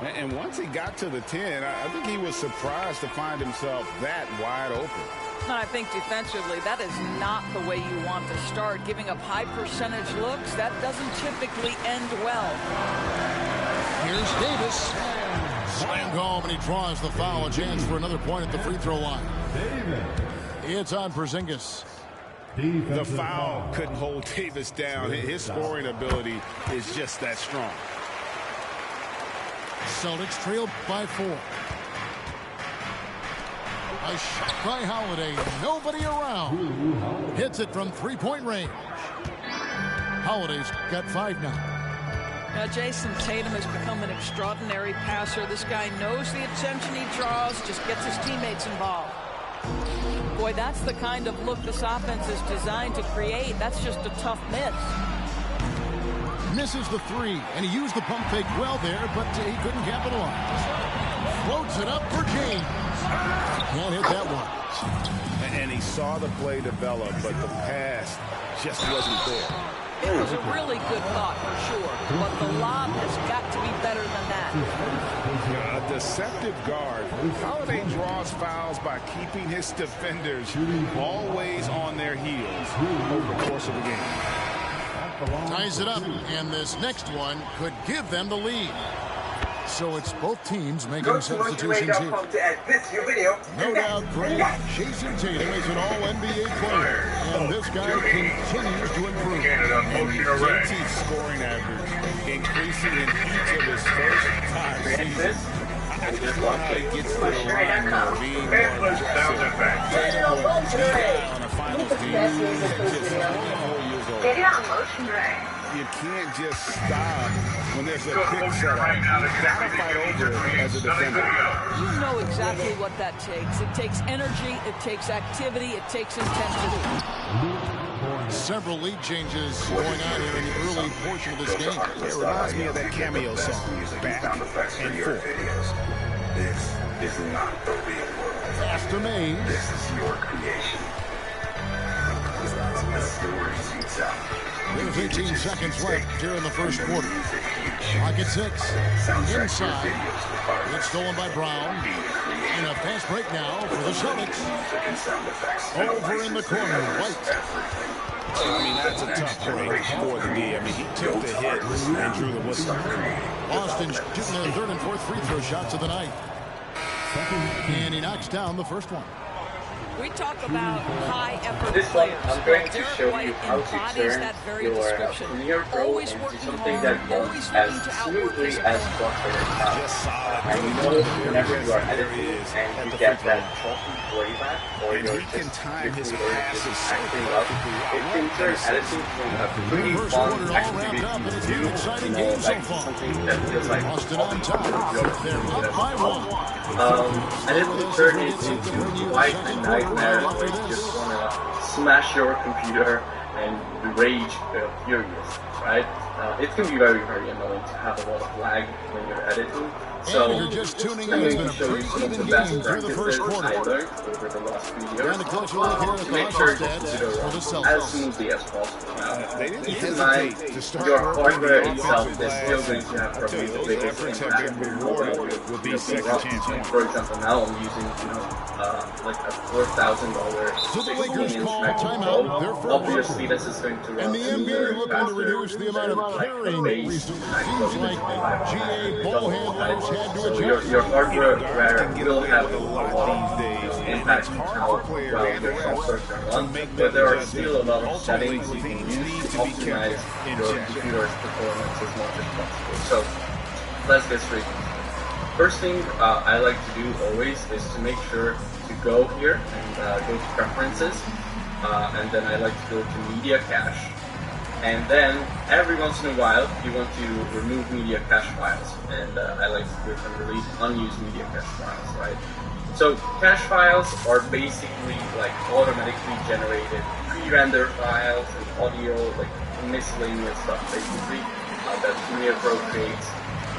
And once he got to the 10, I think he was surprised to find himself that wide open. And I think defensively, that is not the way you want to start. Giving up high percentage looks, that doesn't typically end well. Here's Davis. Slammed home, and he draws the foul. A chance for another point at the free throw line. It's on Porzingis. The foul couldn't hold Davis down. His scoring ability is just that strong. Celtics trailed by 4. A shot by Holiday. Nobody around. Hits it from three-point range. Holiday's got 5 now. Now, Jason Tatum has become an extraordinary passer. This guy knows the attention he draws, just gets his teammates involved. Boy, that's the kind of look this offense is designed to create. That's just a tough miss. Misses the 3, and he used the pump fake well there, but he couldn't capitalize. Floats it up for James. Can't hit that one. And he saw the play develop, but the pass just wasn't there. It was a really good thought for sure, but the lob has got to be better than that. A deceptive guard. Holiday draws fouls by keeping his defenders always on their heels over the course of the game. Ties it up, and this next one could give them the lead. So it's both teams making substitutions here. No doubt, Greg, Jason Tatum is an all-NBA player, and this guy continues to improve. And JT's scoring average increasing in each of his first 5 seasons. I just love how he gets to the line now, being more aggressive. Tatum will be on a finals team just 24 years old. You can't just stop when there's a pick set up. You gotta fight over it as a defender. You know exactly what that takes. It takes energy, it takes activity, it takes intensity. Several lead changes going on here in the early portion of this game. It reminds me of that cameo song, Back and Forth. This is not the real world. Fast to Mays. This is your creation. The stories you tell. There's 18 seconds left here in the first quarter. Clock at 6. Inside. It's stolen by Brown. And a fast break now for the Celtics. Over in the corner, White. I mean, that's a tough break for the D. I mean, he took the hit and drew the whistle. Boston shooting their third and fourth free throw shots of the night. And he knocks down the first one. We talk about high-effort This one, players. I'm going to Derek show White you how to embodies turn that very your description. Premiere Pro Always into working something hard, that runs always as looking to outwork smoothly his as opponent. possible. Just solid. And you know, whenever you are editing and you get that choppy playback, or And you're he can just time his acting passes so up, it can turn editing from a pretty First fun quarter all activity wrapped up, and it's to, been an exciting you know, game so like far. something that feels like Boston on top. They're up by one. and it will turn it into quite a nightmare where you just want to smash your computer and rage furious, right? It can be very, very annoying to have a lot of lag when you're editing. So, And if you're just tuning in, I'm it's going been to a show you pretty some of even the best game through the first practices quarter. I learned over the last few years And a closer look here at to the make sure offense the stats computer for the runs Celtics. as smoothly as possible. Now, They didn't keep in mind, hesitate to start your working hardware the itself offensive is still glass. going to have I'll tell probably you, the those biggest efforts have impact been rewarded with these second chance points. For example, now I'm using, like a $4,000 So the Lakers 16-inch call MacBook timeout, Pro. their first. Obviously, this is going to run And the NBA smoother, looking to faster, reduce the amount of like carrying base recently. MacBook Seems like Pro. GA ball handlers had to So adjust. your hardware Can get will away have with a a lot lot these days, of and impact it's on hard how for players well and your refs software can to run. make But that there are adjustment. still a lot of Ultimately, settings you can things use need to to be kept optimize in your check. computer's performance as much as possible. So let's get straight into it. First thing I like to do always is to make sure to go here and go to preferences, and then I like to go to media cache, and then every once in a while you want to remove media cache files, and I like to click on delete unused media cache files, right? So cache files are basically like automatically generated pre-render files and audio, like miscellaneous stuff basically that Premiere Pro creates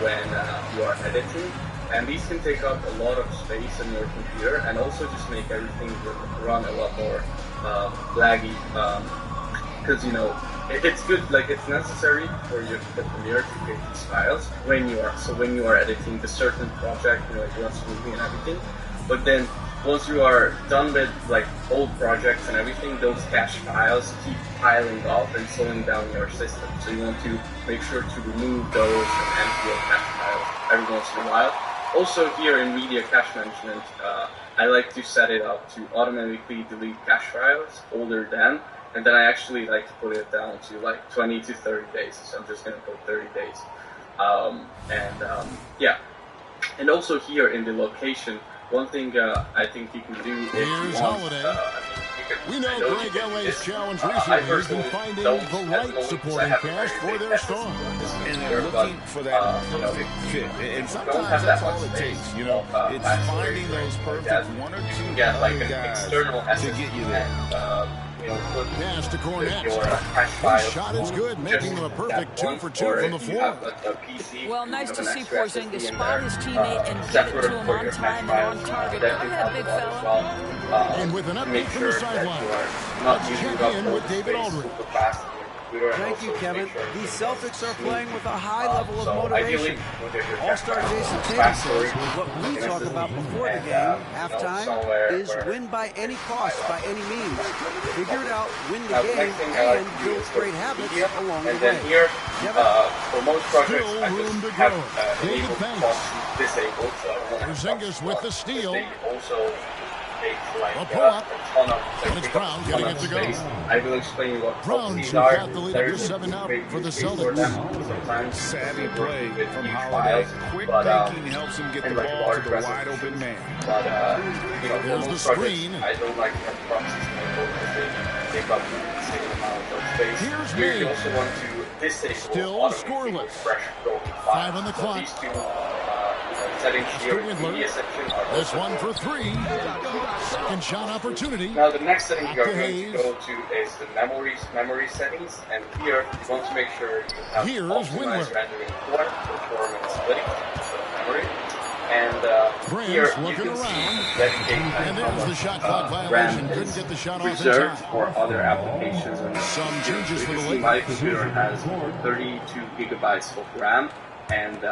when you are editing. And these can take up a lot of space on your computer and also just make everything run a lot more laggy. Because, it's good, like it's necessary for your Premiere to create these files when you are editing a certain project, like runs smoothly and everything. But then once you are done with like old projects and everything, those cache files keep piling up and slowing down your system. So you want to make sure to remove those and empty your cache files every once in a while. Also here in media cache management, I like to set it up to automatically delete cache files older than, and then I actually like to put it down to like 20 to 30 days. So I'm just going to put 30 days. Yeah. And also here in the location, one thing I think you can do is Here's Holiday. We know Greg LA's challenge recently has been finding the right supporting cast for their star. And they're looking for that perfect fit. And sometimes that's all it takes. It's finding those perfect one or two other guys to get you there. Pass to Cornette. His shot is good, making them a perfect 2 for 2 from the floor. Well, nice to see Porzingis spot his teammate and get it to him on time and on target. Go ahead, big fella. And with an update from the sideline, let's check in with David Aldridge. Thank you, Kevin. These Celtics are playing with a high level of motivation. All-star Jason Tatum says what we talk about before the game, halftime, is win by any cost, by any means. Figure it out, win the game, and build great habits along the way. Here, for most projects, I just have enabled cost disabled. Porzingis with the steal. Also, A pull-up, and it's Brown getting it to go. I will explain what Brown these should are. got the lead up to 7 out for the Celtics. Sometimes Savvy play from Holiday. Quick thinking helps him get the ball to the wide open man. But, There's the screen. I don't like to have proxies because they take up the same amount of space. Here's Here you May. also want to disable Still automatically scoreless. fresh broken 5 on the files. So clock. these two settings here in the Windler. media section are This also one for 3. Second shot opportunity. Now the next setting Back you're to going Hayes. to go to is the memory settings, and here you want to make sure you have Here's optimized Windler. rendering core, performance splitting, so memory, and Grant's here you looking can see around. dedicate And there's the shot clock violation. RAM Couldn't is get the shot off in reserved time. for other applications. On Some changes for the My Lakers. computer has 32 gigabytes of RAM. and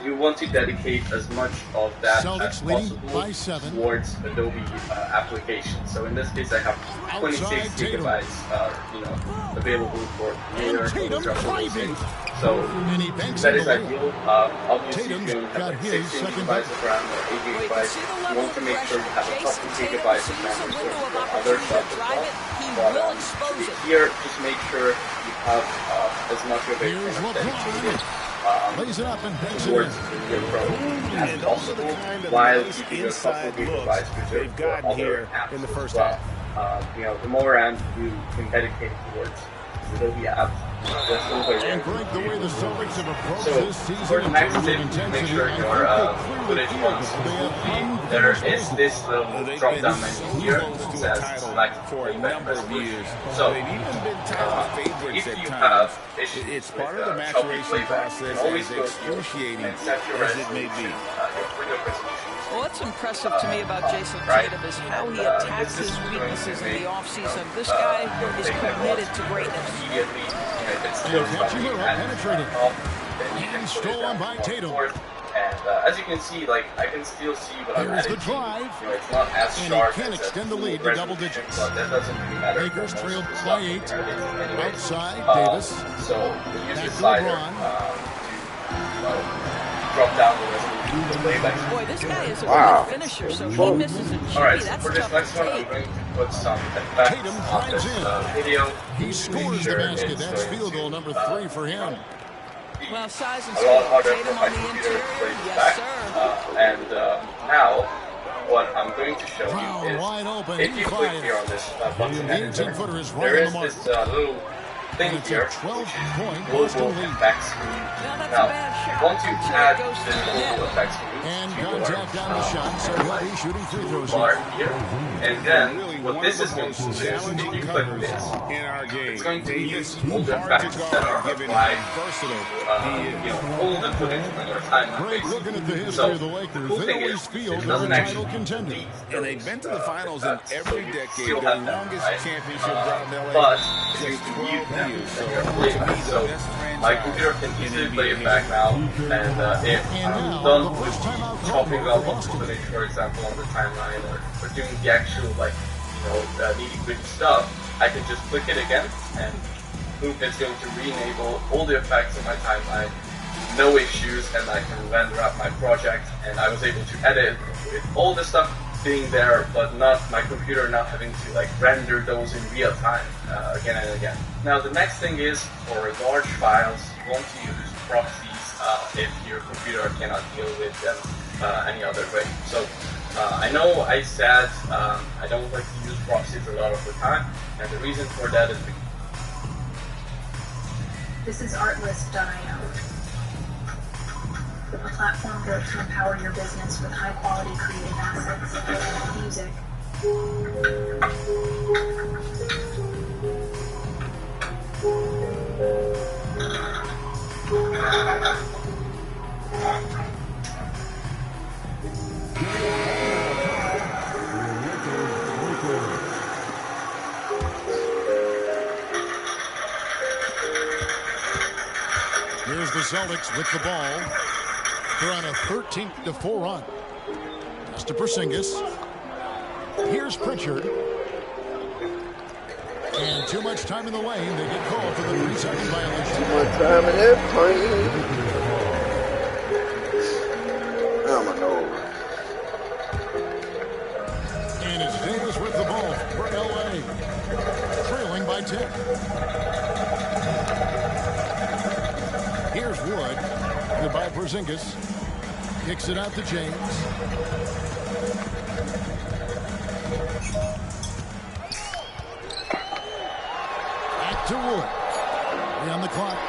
you want to dedicate as much of that Celtics as possible towards Adobe applications. So in this case, I have 26 gigabytes, available for Premiere, Photoshop. So that is ideal. Obviously, if you have like 16 gigabytes of RAM or 8 gigabytes, you want to make sure you have a couple gigabytes of memory for other stuff as well. But here, just make sure you have as much of it dedicated towards your Pro as possible, while keeping a couple gigabytes reserved for other apps as well. The more RAM you can dedicate towards Adobe apps, and Greg, the way the Celtics have approached this season for the next tip, make sure your footage runs smoothly. There is this little drop-down menu here that says select playback resolution. So, if you have issues with choppy playback, you can always go here and set your resolution, your video resolution. Well, what's impressive to me about Jason Tatum is how he attacks his weaknesses in the offseason. This guy is committed to greatness. Penetrated. And stolen by Tatum. And as you can see, I can still see what I'm editing. It's not as sharp and he can extend the lead to double digits. But that doesn't really matter. Lakers trailed by 8. Outside, Davis. So use the slider to drop down the resolution. Boy, this guy is a good finisher, so he misses a G. Alright, so for this next one, I'm going to put some effects on this video. He scores the basket. That's field goal number 3 for him. Well, size and a lot harder Tatum for my on the computer to play interior. this back. Now, what I'm going to show you is, wide open, if you click here on this button, there is this little thing here, which is global effects menu. Now, once you add this global effects menu, contact down the shot, so he'll be shooting free throws here. And then, what this is going to do is, if you click this, it's going to use all the effects that are applied to, all the footage on your timeline. So, the cool thing is, it doesn't actually need these. And they've been to the finals in every decade. Still Their have them, longest right? championship drought in LA. But Just you can 12 use them years. in your playback. So my computer can easily play it back now, and if I'm done with chopping up on footage, for example, on the timeline, or doing the actual nitty-gritty stuff, I can just click it again, and boom, it's going to re-enable all the effects on my timeline, no issues, and I can render up my project. And I was able to edit with all the stuff being there, but not my computer not having to render those in real time again and again. Now the next thing is, for large files, you want to use proxies if your computer cannot deal with them any other way. So I know I said I don't like to use proxies a lot of the time, and the reason for that is because this is Artlist.io, a platform built to empower your business with high-quality creative assets, music, Here's the Celtics with the ball. They're on a 13-4 run. Pass to Porzingis. Here's Pritchard. And too much time in the lane. They get called for the 3-second violation. Too much time in that plane. Oh my God. And it's Davis with the ball for LA. Trailing by 10. Here's Wood. Goodbye, Porzingis. Kicks it out to James. Back to Wood. 3 on the clock.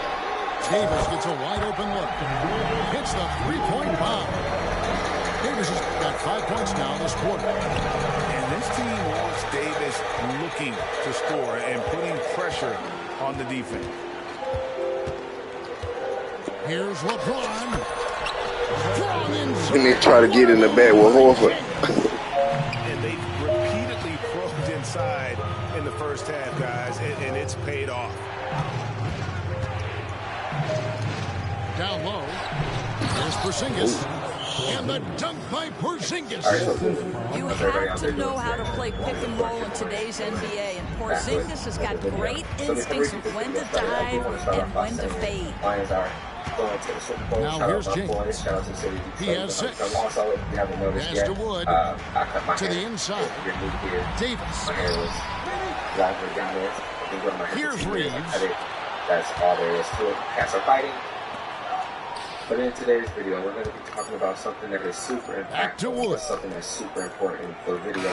Davis gets a wide open look. Hits the three-point bomb. Davis has got 5 points now this quarter. And this team wants Davis looking to score and putting pressure on the defense. Here's LeBron. And they try to get in the back with Horford. And they repeatedly probed inside in the first half, guys, and it's paid off. Down low. Porzingis. And the dunk by Porzingis. You have to know how to play pick and roll in today's NBA, and Porzingis has got great instincts of when to dive and when to fade. Now here's James. He has 6. Pass to Wood. To the inside. Davis. Here's Reeves. That's all there is to it. Cats are fighting. But in today's video, we're going to be talking about something that is super impactful, something that's super important for videos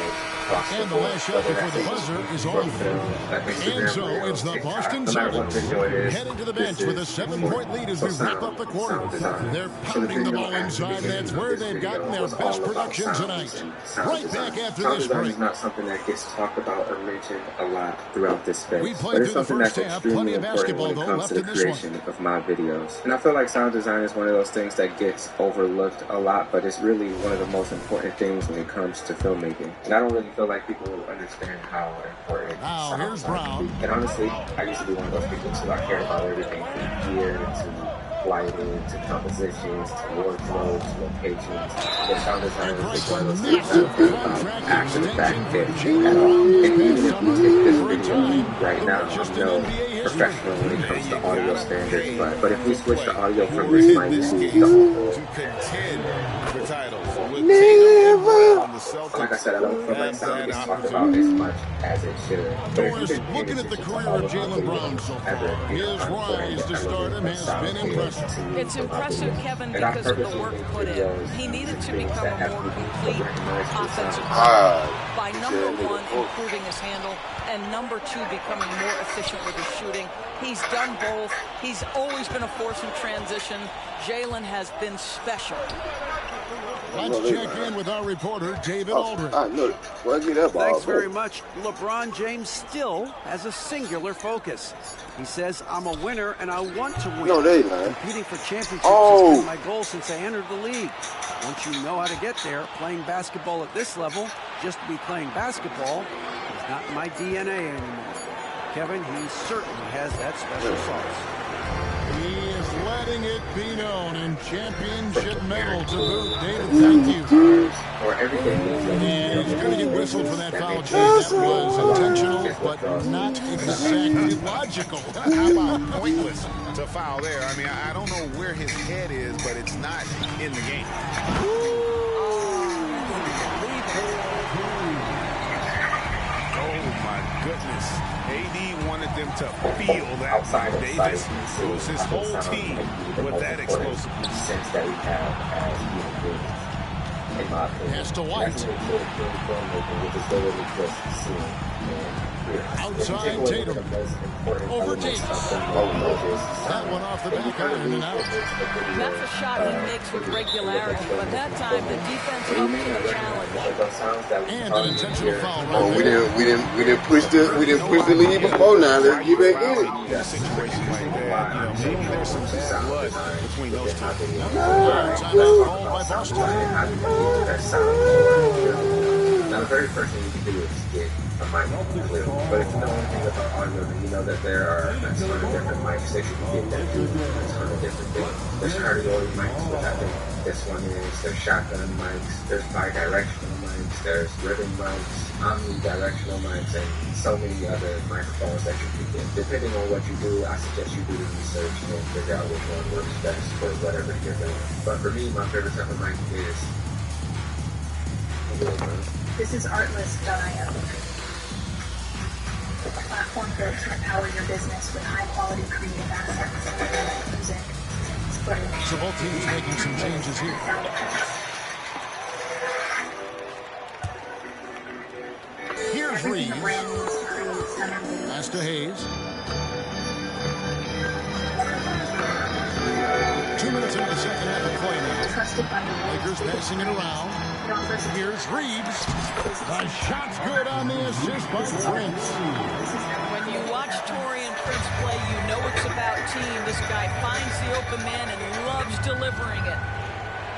across the board. And the last shot before the buzzer is on. And so it's the Boston Celtics heading to the bench with a 7-point lead as we wrap up the quarter. They're pounding the ball inside. That's where they've gotten their best production tonight. Right back after this break. It's not something that gets talked about or mentioned a lot throughout this space. We played through the first half. Plenty of basketball, though, left in this one. Of my videos. And I feel like sound design is one of those things that gets overlooked a lot, but it's really one of the most important things when it comes to filmmaking. And I don't really feel like people understand how important sound is. And honestly, I used to be one of those people too. I care about everything from gear to lighting to compositions to wardrobes, locations. The sound design is one of those things that about action back fit at all. And even if we take this video right now, I'm no professional when it comes to audio standards, but if we switch the audio from this mic to the whole, like I said, I don't feel like sound gets talked about as much as it should. Doris, looking at the career of Jaylen Brown so far, his rise to stardom has been impressive. It's impressive, Kevin, because of the work put in. He needed to become a more complete offensive player by number 1, improving his handle, and number 2, becoming more efficient with his shooting. He's done both. He's always been a force in transition. Jaylen has been special. Let's check in with our reporter, David Aldridge. Thanks very much. LeBron James still has a singular focus. He says, I'm a winner and I want to win. Competing for championships has been my goal since I entered the league. Once you know how to get there, playing basketball at this level, just to be playing basketball, is not my DNA anymore. Kevin, he certainly has that special sauce. He is letting it be known, and championship medal to boot. David, thank you. And he's going to get whistled for that foul, Jay. That was intentional, but not exactly logical. How about pointless to foul there? I mean, I don't know where his head is, but it's not in the game. Oh, my goodness. AD wanted them to feel that. Outside of Davis moves his whole team with that explosiveness. Sense that we have as human beings, in my opinion. Has to White. Outside Tatum. Over Davis. That one off the back iron and out. That's a shot he makes with regularity, but that time the defense up to the challenge. And an intentional foul right we didn't push the lead before now. Let's get back in it. A situation like that, maybe there's some bad blood between those two. Timeout called by Boston. Now, the very first thing you can do is get a mic clear. But if you know anything about audio, then you know that there are a ton of different mics that you can get that do a ton of different things. There's cardio mics, which I think this one is. There's shotgun mics. There's bi-directional mics. There's rhythm mics, omnidirectional mics, and so many other microphones that you can get. Depending on what you do, I suggest you do the research and figure out which one works best for whatever you're doing. But for me, my favorite type of mic is... This is Artlist.io, a platform built to empower your business with high-quality creative assets, music, footage. So both teams making some changes here. Here's Reeves. Pass to Hayes. 2 minutes into the second half of play now. Lakers passing it around. Here's Reeves. The shot's good on the assist by Prince. When you watch Taurean Prince play, you know it's about team. This guy finds the open man and loves delivering it.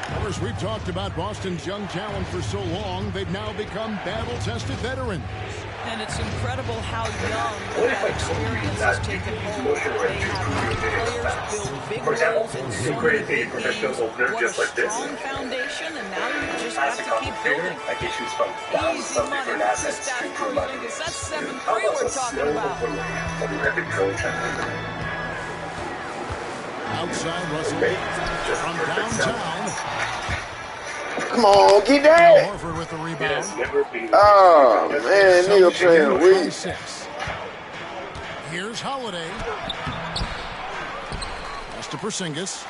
Of course, we've talked about Boston's young talent for so long, they've now become battle-tested veterans. And it's incredible how young that experience has taken hold. They have players build big roles in so many big games. What a strong foundation, and now you just have to keep building. Easy money. What's the stat for Porzingis? That's 7-3 we're talking about. Outside Russell from downtown. Come on, get that! Horford with the rebound. Oh, man, nigga playing weak. Here's Holiday. That's to Porzingis.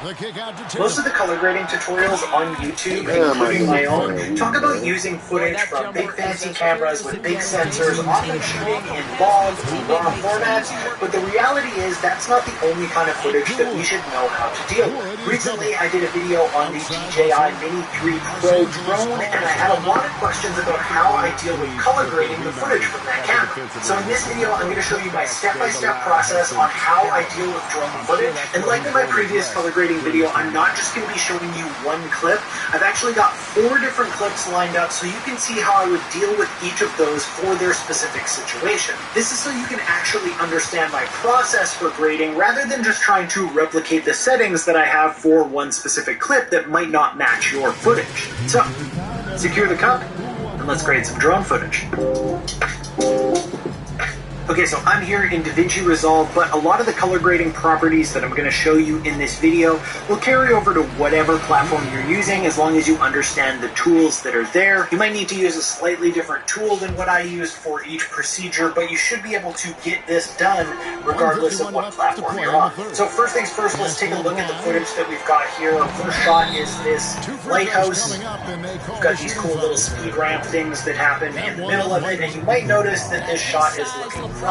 The kick out to Tatum. Most of the color grading tutorials on YouTube, including my own, talk about using footage from big fancy cameras with big sensors, often shooting in log or raw formats, but the reality is that's not the only kind of footage that we should know how to deal with. Recently, I did a video on the DJI Mini 3 Pro drone, and I had a lot of questions about how I deal with color grading the footage from that camera. So in this video, I'm going to show you my step-by-step process on how I deal with drone footage, and like in my previous color grading video, I'm not just going to be showing you one clip. I've actually got 4 different clips lined up so you can see how I would deal with each of those for their specific situation. This is so you can actually understand my process for grading rather than just trying to replicate the settings that I have for one specific clip that might not match your footage. So, secure the cup and let's grade some drone footage. Okay, so I'm here in DaVinci Resolve, but a lot of the color grading properties that I'm going to show you in this video will carry over to whatever platform you're using as long as you understand the tools that are there. You might need to use a slightly different tool than what I use for each procedure, but you should be able to get this done regardless of what platform you're on. So first things first, let's take a look at the footage that we've got here. Our first shot is this lighthouse. We've got these cool little speed ramp things that happen in the middle of it, and you might notice that this shot is looking flat.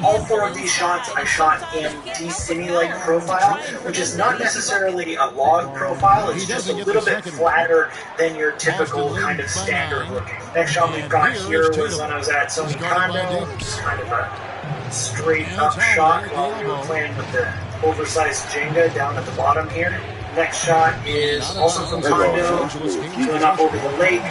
All 4 of these shots I shot in D-Cine-like profile, which is not necessarily a log profile, it's just a little bit flatter than your typical kind of standard looking. Next shot we've got here was when I was at Sony Condo, just kind of a straight up shot while we were playing with the oversized Jenga down at the bottom here. Next shot is also from Condo, going up over the lake.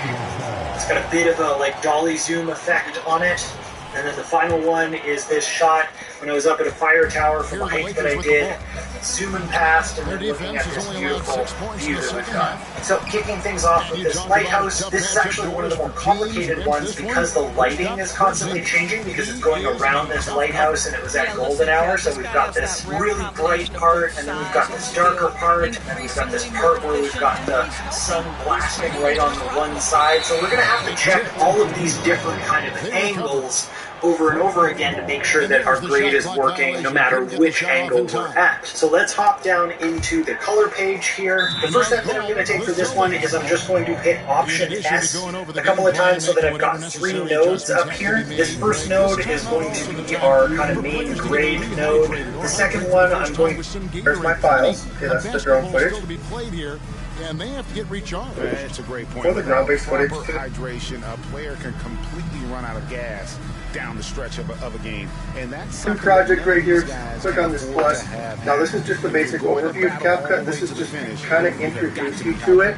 It's got a bit of a like dolly zoom effect on it. And then the final one is this shot when I was up at a fire tower from a hike that I did, zooming past and then looking at this beautiful view that we've got. So kicking things off with this lighthouse, this is actually one of the more complicated ones because the lighting is constantly changing because it's going around this lighthouse and it was at golden hour. So we've got this really bright part and then we've got this darker part and then we've got this part where we've got the sun blasting right on the one side. So we're going to have to check all of these different kind of angles over and over again to make sure that our grade is working no matter which angle we're at. So let's hop down into the color page here. The first step that I'm going to take for this one is I'm just going to hit Option S a couple of times so that I've got 3 nodes up here. This first node is going to be our kind of main grade node. The second one I'm going to... There's my files. Okay, that's the drone footage. And they have to get recharged. That's a great point. For the ground-based footage, hydration, a player can completely run out of gas down the stretch of a game, and that's new project right here. Click on this plus. Now this is just the basic overview of CapCut. This is just to kind of introduce you to it.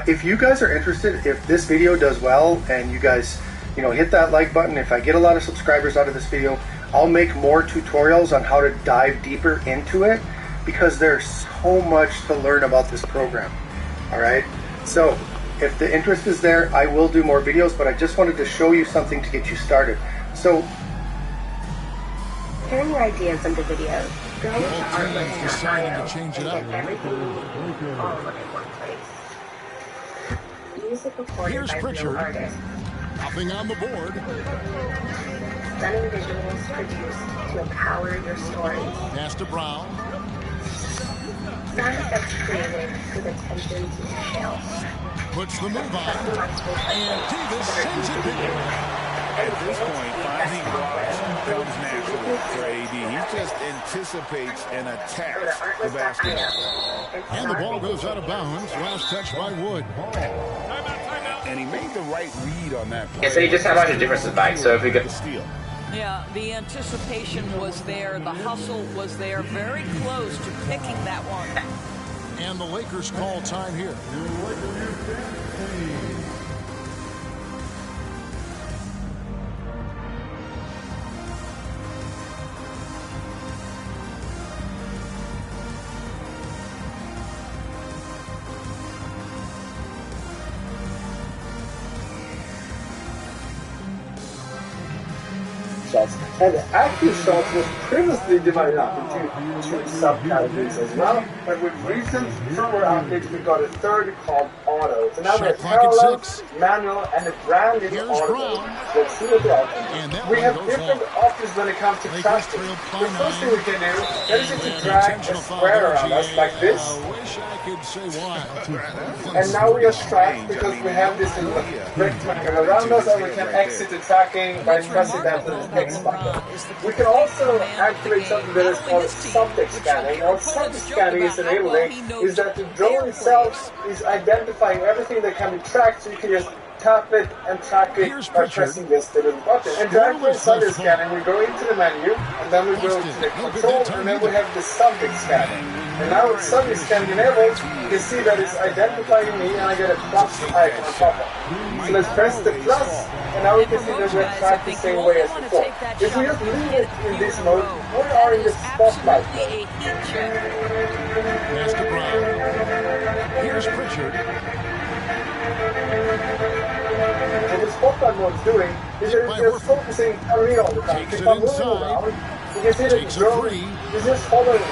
If you guys are interested, if this video does well and you guys, hit that like button. If I get a lot of subscribers out of this video, I'll make more tutorials on how to dive deeper into it because there's so much to learn about this program. All right, so if the interest is there, I will do more videos, but I just wanted to show you something to get you started. So, turn your ideas into videos. Go into artwork and deciding to change it up. Everything all in one place. Music recorded by real artists. Nothing on the board. Stunning visuals produced to empower your stories. Pass to Brown. Sound effects created with attention to detail. Puts the move on, and Davis sends it in. At this point, finding blocks comes naturally for AD. He just anticipates and attacks the basketball. And the ball goes out of bounds. Last touch by Wood. And he made the right read on that play. Yeah, so he just had a bunch of differences back, so if we could... steal. Yeah, the anticipation was there. The hustle was there. Very close to picking that one. And the Lakers call time here. shots. And active shots was previously divided up into two subcategories as well, but with recent firmware updates we got a third called auto. So now we have parallel, manual, and a brand new auto mode. Let's see what they are. We have different options when it comes to tracking. The first thing we can do is to drag a square around us like this. And now we are tracked because we have this rectangle around us, and we can exit the tracking by pressing that little X button. We can also activate something that is called subject scanning. Now, what subject scanning is enabling is that the drone itself is identifying everything that can be tracked, so you can just tap it and track it by pressing this little button. And to activate subject scanning, we go into the menu, and then we go to the control, and then we have the subject scanning. And now with subject scanning enabled, you can see that it's identifying me, and I get a plus icon on top of it. So let's press the plus, and now we can see that we're tracked the same way as before. If we just leave it in this mode, we are in the spotlight mode. Master Brown. Here's Pritchard. What the spotlight mode is doing is it's just focusing on me all the time. If I'm moving around, you can see that the drone is just following me.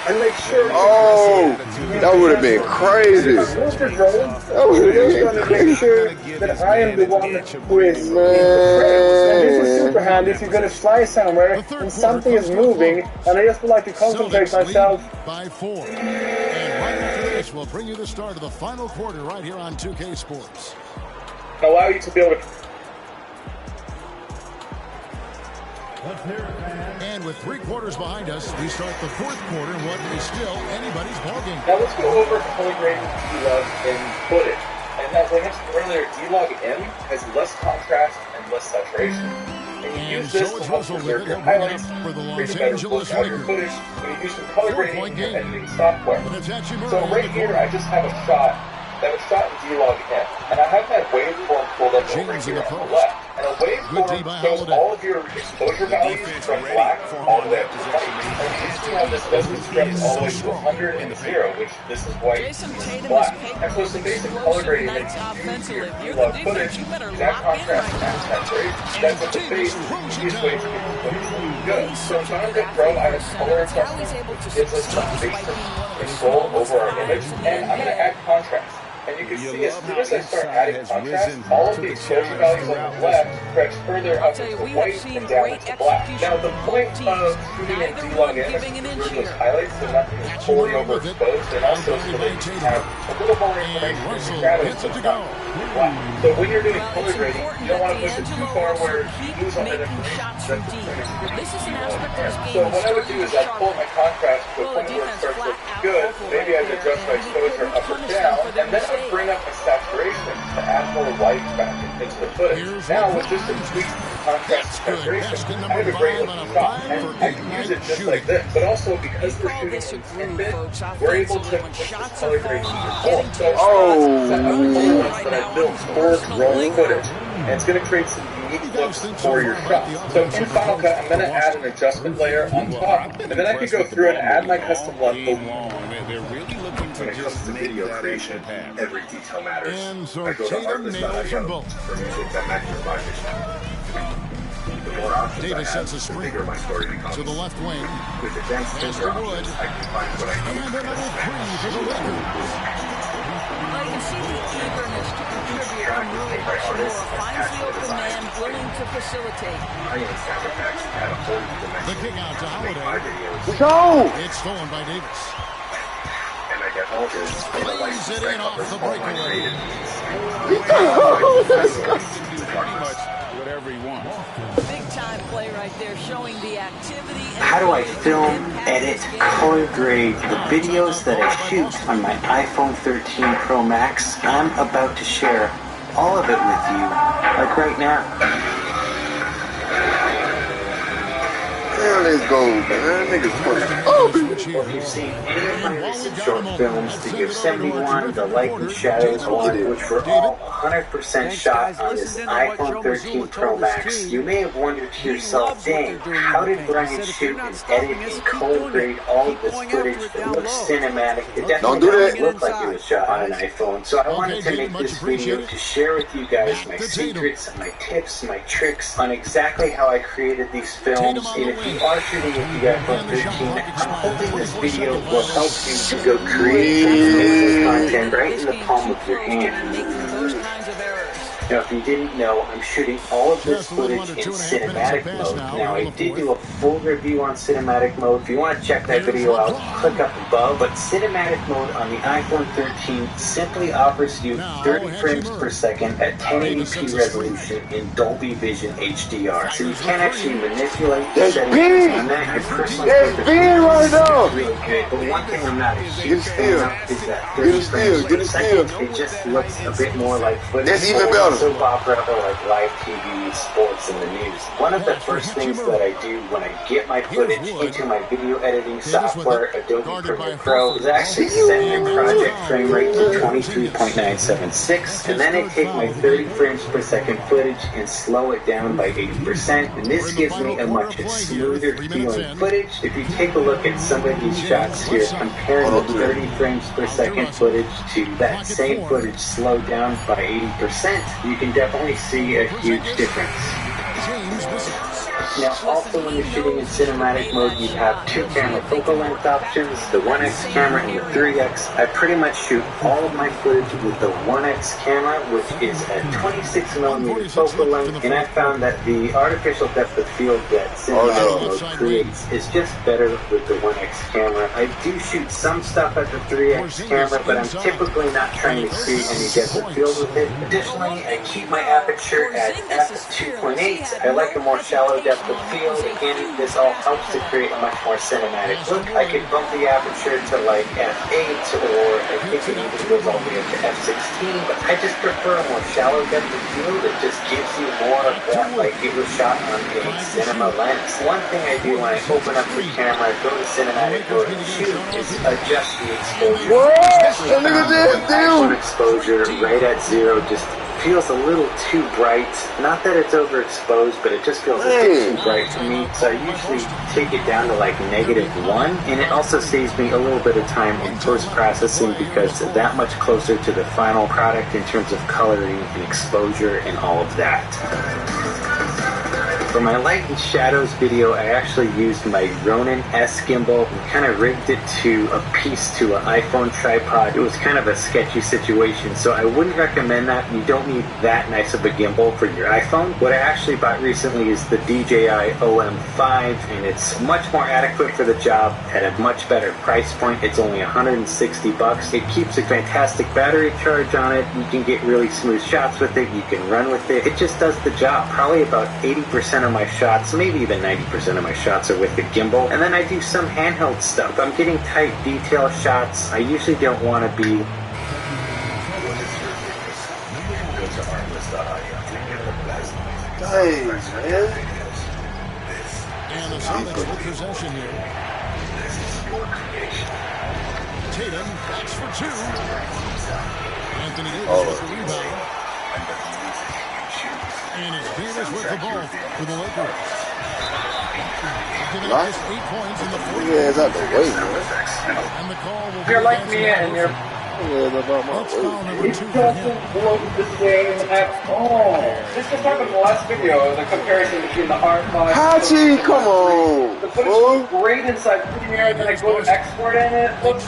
And make sure. Oh, that would have been crazy. That would have been crazy. Make sure that I am the one who is in the frame. And this is super handy if you're going to fly somewhere and something is moving, and I just would like to concentrate myself. By 4. And right after this, we'll bring you the start of the final quarter right here on 2K Sports. Allow you to be able to. And with 3 quarters behind us, we start the 4th quarter in what is still anybody's ballgame. Now let's go over color grading D-Log in footage. And as I mentioned earlier, D-Log M has less contrast and less saturation. And you use this to help preserve your highlights, create a better look out of your footage when you use some color grading in your editing software. So right here, I just have a shot that was shot in D-Log M. And I have that waveform pulled up over here on the left. And a waveform shows all of your exposure values from black all the way up to white. And you see how this doesn't stretch all the way to 100 and 0, which this is white, this is black. And so some basic color grading that you use your D-Log footage is add contrast and saturation. That's what the base is the easiest way to get the footage looking good. So in Final Cut Pro, I have color adjustment, which gives us some basic control over our image. And I'm going to add contrast. And you can see as soon as I start adding contrast, all of the exposure values on the left stretch further up into white and down into black. Now the point of shooting in D-Log M is to remove those highlights so nothing is fully overexposed, and also so that you have a little more information in your shadows so it's not black. So when you're doing color grading, you don't want to push it too far where you lose all that information that's the finish. So what I would do is I'd pull my contrast to a point where it starts looking good. Maybe I'd adjust my exposure up or down, and then bring up a saturation to add more light back into the footage. Now, with just a tweak contrast saturation, I have a great looking shot, and I can use it just like this. But also, because we're shooting in 10-bit, we're able to push this color grading even more. So set up color ones that I built for roll footage, and it's going to create some unique looks for your shot. So in Final Cut, I'm going to add an adjustment layer on top, and then I can go through and add my custom level. When it comes to video creation, every detail matters. I go to artlist.io for music that matches my vision. The more options I have, the bigger my story becomes. To the left wing. With advanced filter options, I can find what I need. Well, you can see the eagerness to contribute from really sure. Finds the open man willing to facilitate. I even sound effects add a whole new dimension. The kick out to Holiday. Go! It's stolen by Davis. Plays it in off the breakaway. Pretty much whatever he wants. Big time play right there, showing the activity. How do I film, edit, color grade the videos that I shoot on my iPhone 13 Pro Max? I'm about to share all of it with you, like right now. Hell, let's go, man. Niggas pushing. Oh, Well, if you've seen any of my recent short films, the Year 71, The Light and Shadows one, which were all 100% shot on this iPhone 13 Pro Max, you may have wondered to yourself, dang, how did Brian shoot and edit and cold grade all of this footage that looks cinematic? It definitely doesn't look like it was shot on an iPhone. So I wanted to make this video to share with you guys my secrets, my tips, my tricks on exactly how I created these films. And if you are shooting with the iPhone 13, I'm hoping this video will help you to go create some amazing content right in the palm of your hand. Now, if you didn't know, I'm shooting all of this footage in cinematic mode. Now, I did do a full review on cinematic mode. If you want to check that video out, click up above. But cinematic mode on the iPhone 13 simply offers you 30 frames per second at 1080p resolution in Dolby Vision HDR. So you can't actually manipulate the settings on that. I personally think the is really good. But one thing I'm not a huge fan of is that 30 frames per second. It just looks a bit more like footage. That's even better. Soap opera or like live TV, sports, and the news. One of the first things that I do when I get my footage into my video editing software, Adobe Premiere Pro, is actually set my project frame rate to 23.976, and then I take my 30 frames per second footage and slow it down by 80%, and this gives me a much smoother feeling footage. If you take a look at some of these shots here, comparing the 30 frames per second footage to that same footage slowed down by 80%, you can definitely see a huge difference. Now, also when you're shooting in cinematic mode, you have two camera focal length options, the 1x camera and the 3x. I pretty much shoot all of my footage with the 1x camera, which is a 26mm focal length, and I found that the artificial depth of field that cinematic mode creates is just better with the 1x camera. I do shoot some stuff at the 3x camera, but I'm typically not trying to create any depth of field with it. Additionally, I keep my aperture at f2.8. I like a more shallow depth of field. Again, this all helps to create a much more cinematic look. I could bump the aperture to like f8, or I think it even goes all the way up to f16, but I just prefer a more shallow depth of field. It just gives you more of that like it was shot on a cinema lens. One thing I do when I open up the camera, go to cinematic mode and shoot, is adjust the exposure. iPhone exposure right at 0 just feels a little too bright. Not that it's overexposed, but it just feels a bit too bright to me. So I usually take it down to like -1, and it also saves me a little bit of time in post-processing because it's that much closer to the final product in terms of coloring and exposure and all of that. For my light and shadows video, I actually used my Ronin S gimbal and kind of rigged it to a piece to an iPhone tripod. It was kind of a sketchy situation, so I wouldn't recommend that. You don't need that nice of a gimbal for your iPhone. What I actually bought recently is the DJI OM5, and it's much more adequate for the job at a much better price point. It's only 160 bucks. It keeps a fantastic battery charge on it. You can get really smooth shots with it. You can run with it. It just does the job. Probably about 80% of my shots, maybe even 90% of my shots are with the gimbal. And then I do some handheld stuff. I'm getting tight detail shots. I usually don't want to be Dang, man. And a solid possession here. Tatum backs for two. Anthony Davis with the rebound. And it's Davis with the ball for the Lakers. Giving up just 8 points in the fourth. Yeah, it's out the way, man. And the call will if you're like me and you're it doesn't blow the game at all. This was talking in the last video, the comparison between the R5 Hachi, come on. The footage looks great inside Premiere, then I go to export and it looks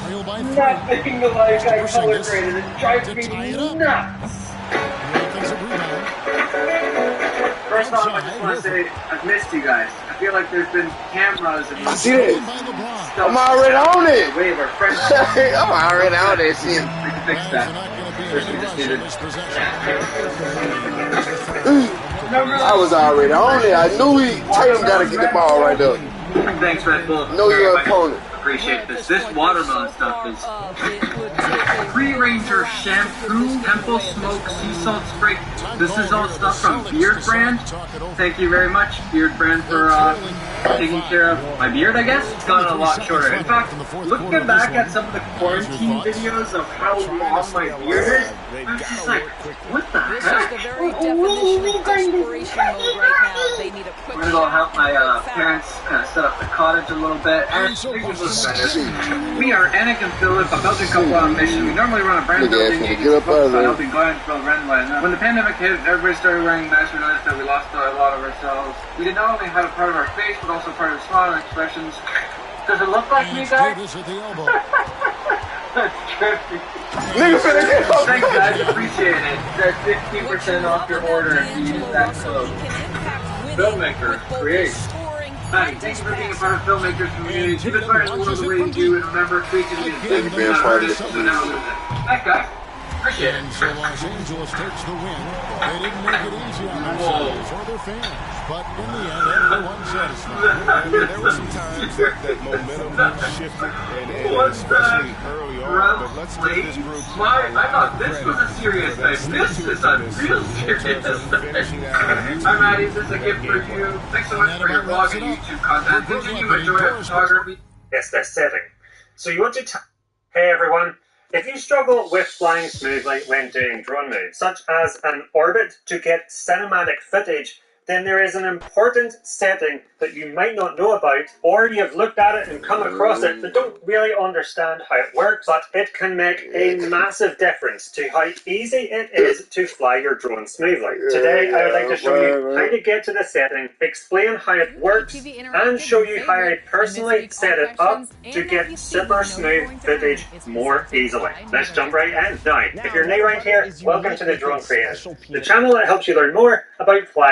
nothing like I color graded. It drives me nuts. First off, I just want to say I've missed you guys. I feel like there's been cameras and see this? I'm already on it. Wave our friends. I'm already on that shit. We can fix that. First, we just needed. I was already on it. I knew Tatum got to get the ball right there. Thanks, Red Bull. Know your opponent. Appreciate this. This watermelon stuff is. Free Ranger Shampoo, Temple Smoke Sea Salt Spray. This is all stuff from Beard Brand. Thank you very much, Beard Brand, for taking care of my beard, I guess. It's gotten a lot shorter. In fact, looking back at some of the quarantine videos of how long my beard is, I'm just like, what the heck? This is the very definition of desperation mode right now. They need a quick I'm gonna go help my parents kind of set up the cottage a little bit, and things look better. We are Anik and Philip, a Belgian couple on a mission. We normally run a brand building agency focused on helping clients build runway. When the pandemic hit, everybody started wearing masks. We noticed that we lost a lot of ourselves. We did not only have a part of our face, but also part of the smile and expressions. Does it look like me, guys? That's trippy. Thanks, guys. Appreciate it. That's 15% off your order if you use that code. Filmmaker, create. Hi, thank you for being a part of Filmmakers community. Keep inspiring the world the way you do, and remember, creativity is big, not artists, so never lose it. Thanks, guys. Appreciate it. And so Los Angeles takes the win. They didn't make it easy on themselves or their fans, but in the end, everyone's satisfied. There were some times that momentum shifted, and especially early on. But let's give this group. I thought this was a serious thing. This is a real serious thing. Hi, Maddie. This is a gift for you. Thanks so much for your blog and YouTube content. Continue to enjoy our photography. Yes, they're setting. So you want to hey, everyone. If you struggle with flying smoothly when doing drone moves, such as an orbit to get cinematic footage, then there is an important setting that you might not know about, or you've looked at it and come across it but don't really understand how it works, but it can make a massive difference to how easy it is to fly your drone smoothly. Today I would like to show you how to get to the setting, explain how it works, and show you how I personally set it up to get super smooth footage more easily. Let's jump right in. Now, if you're new around here, welcome to the Drone Creators, the channel that helps you learn more about flying.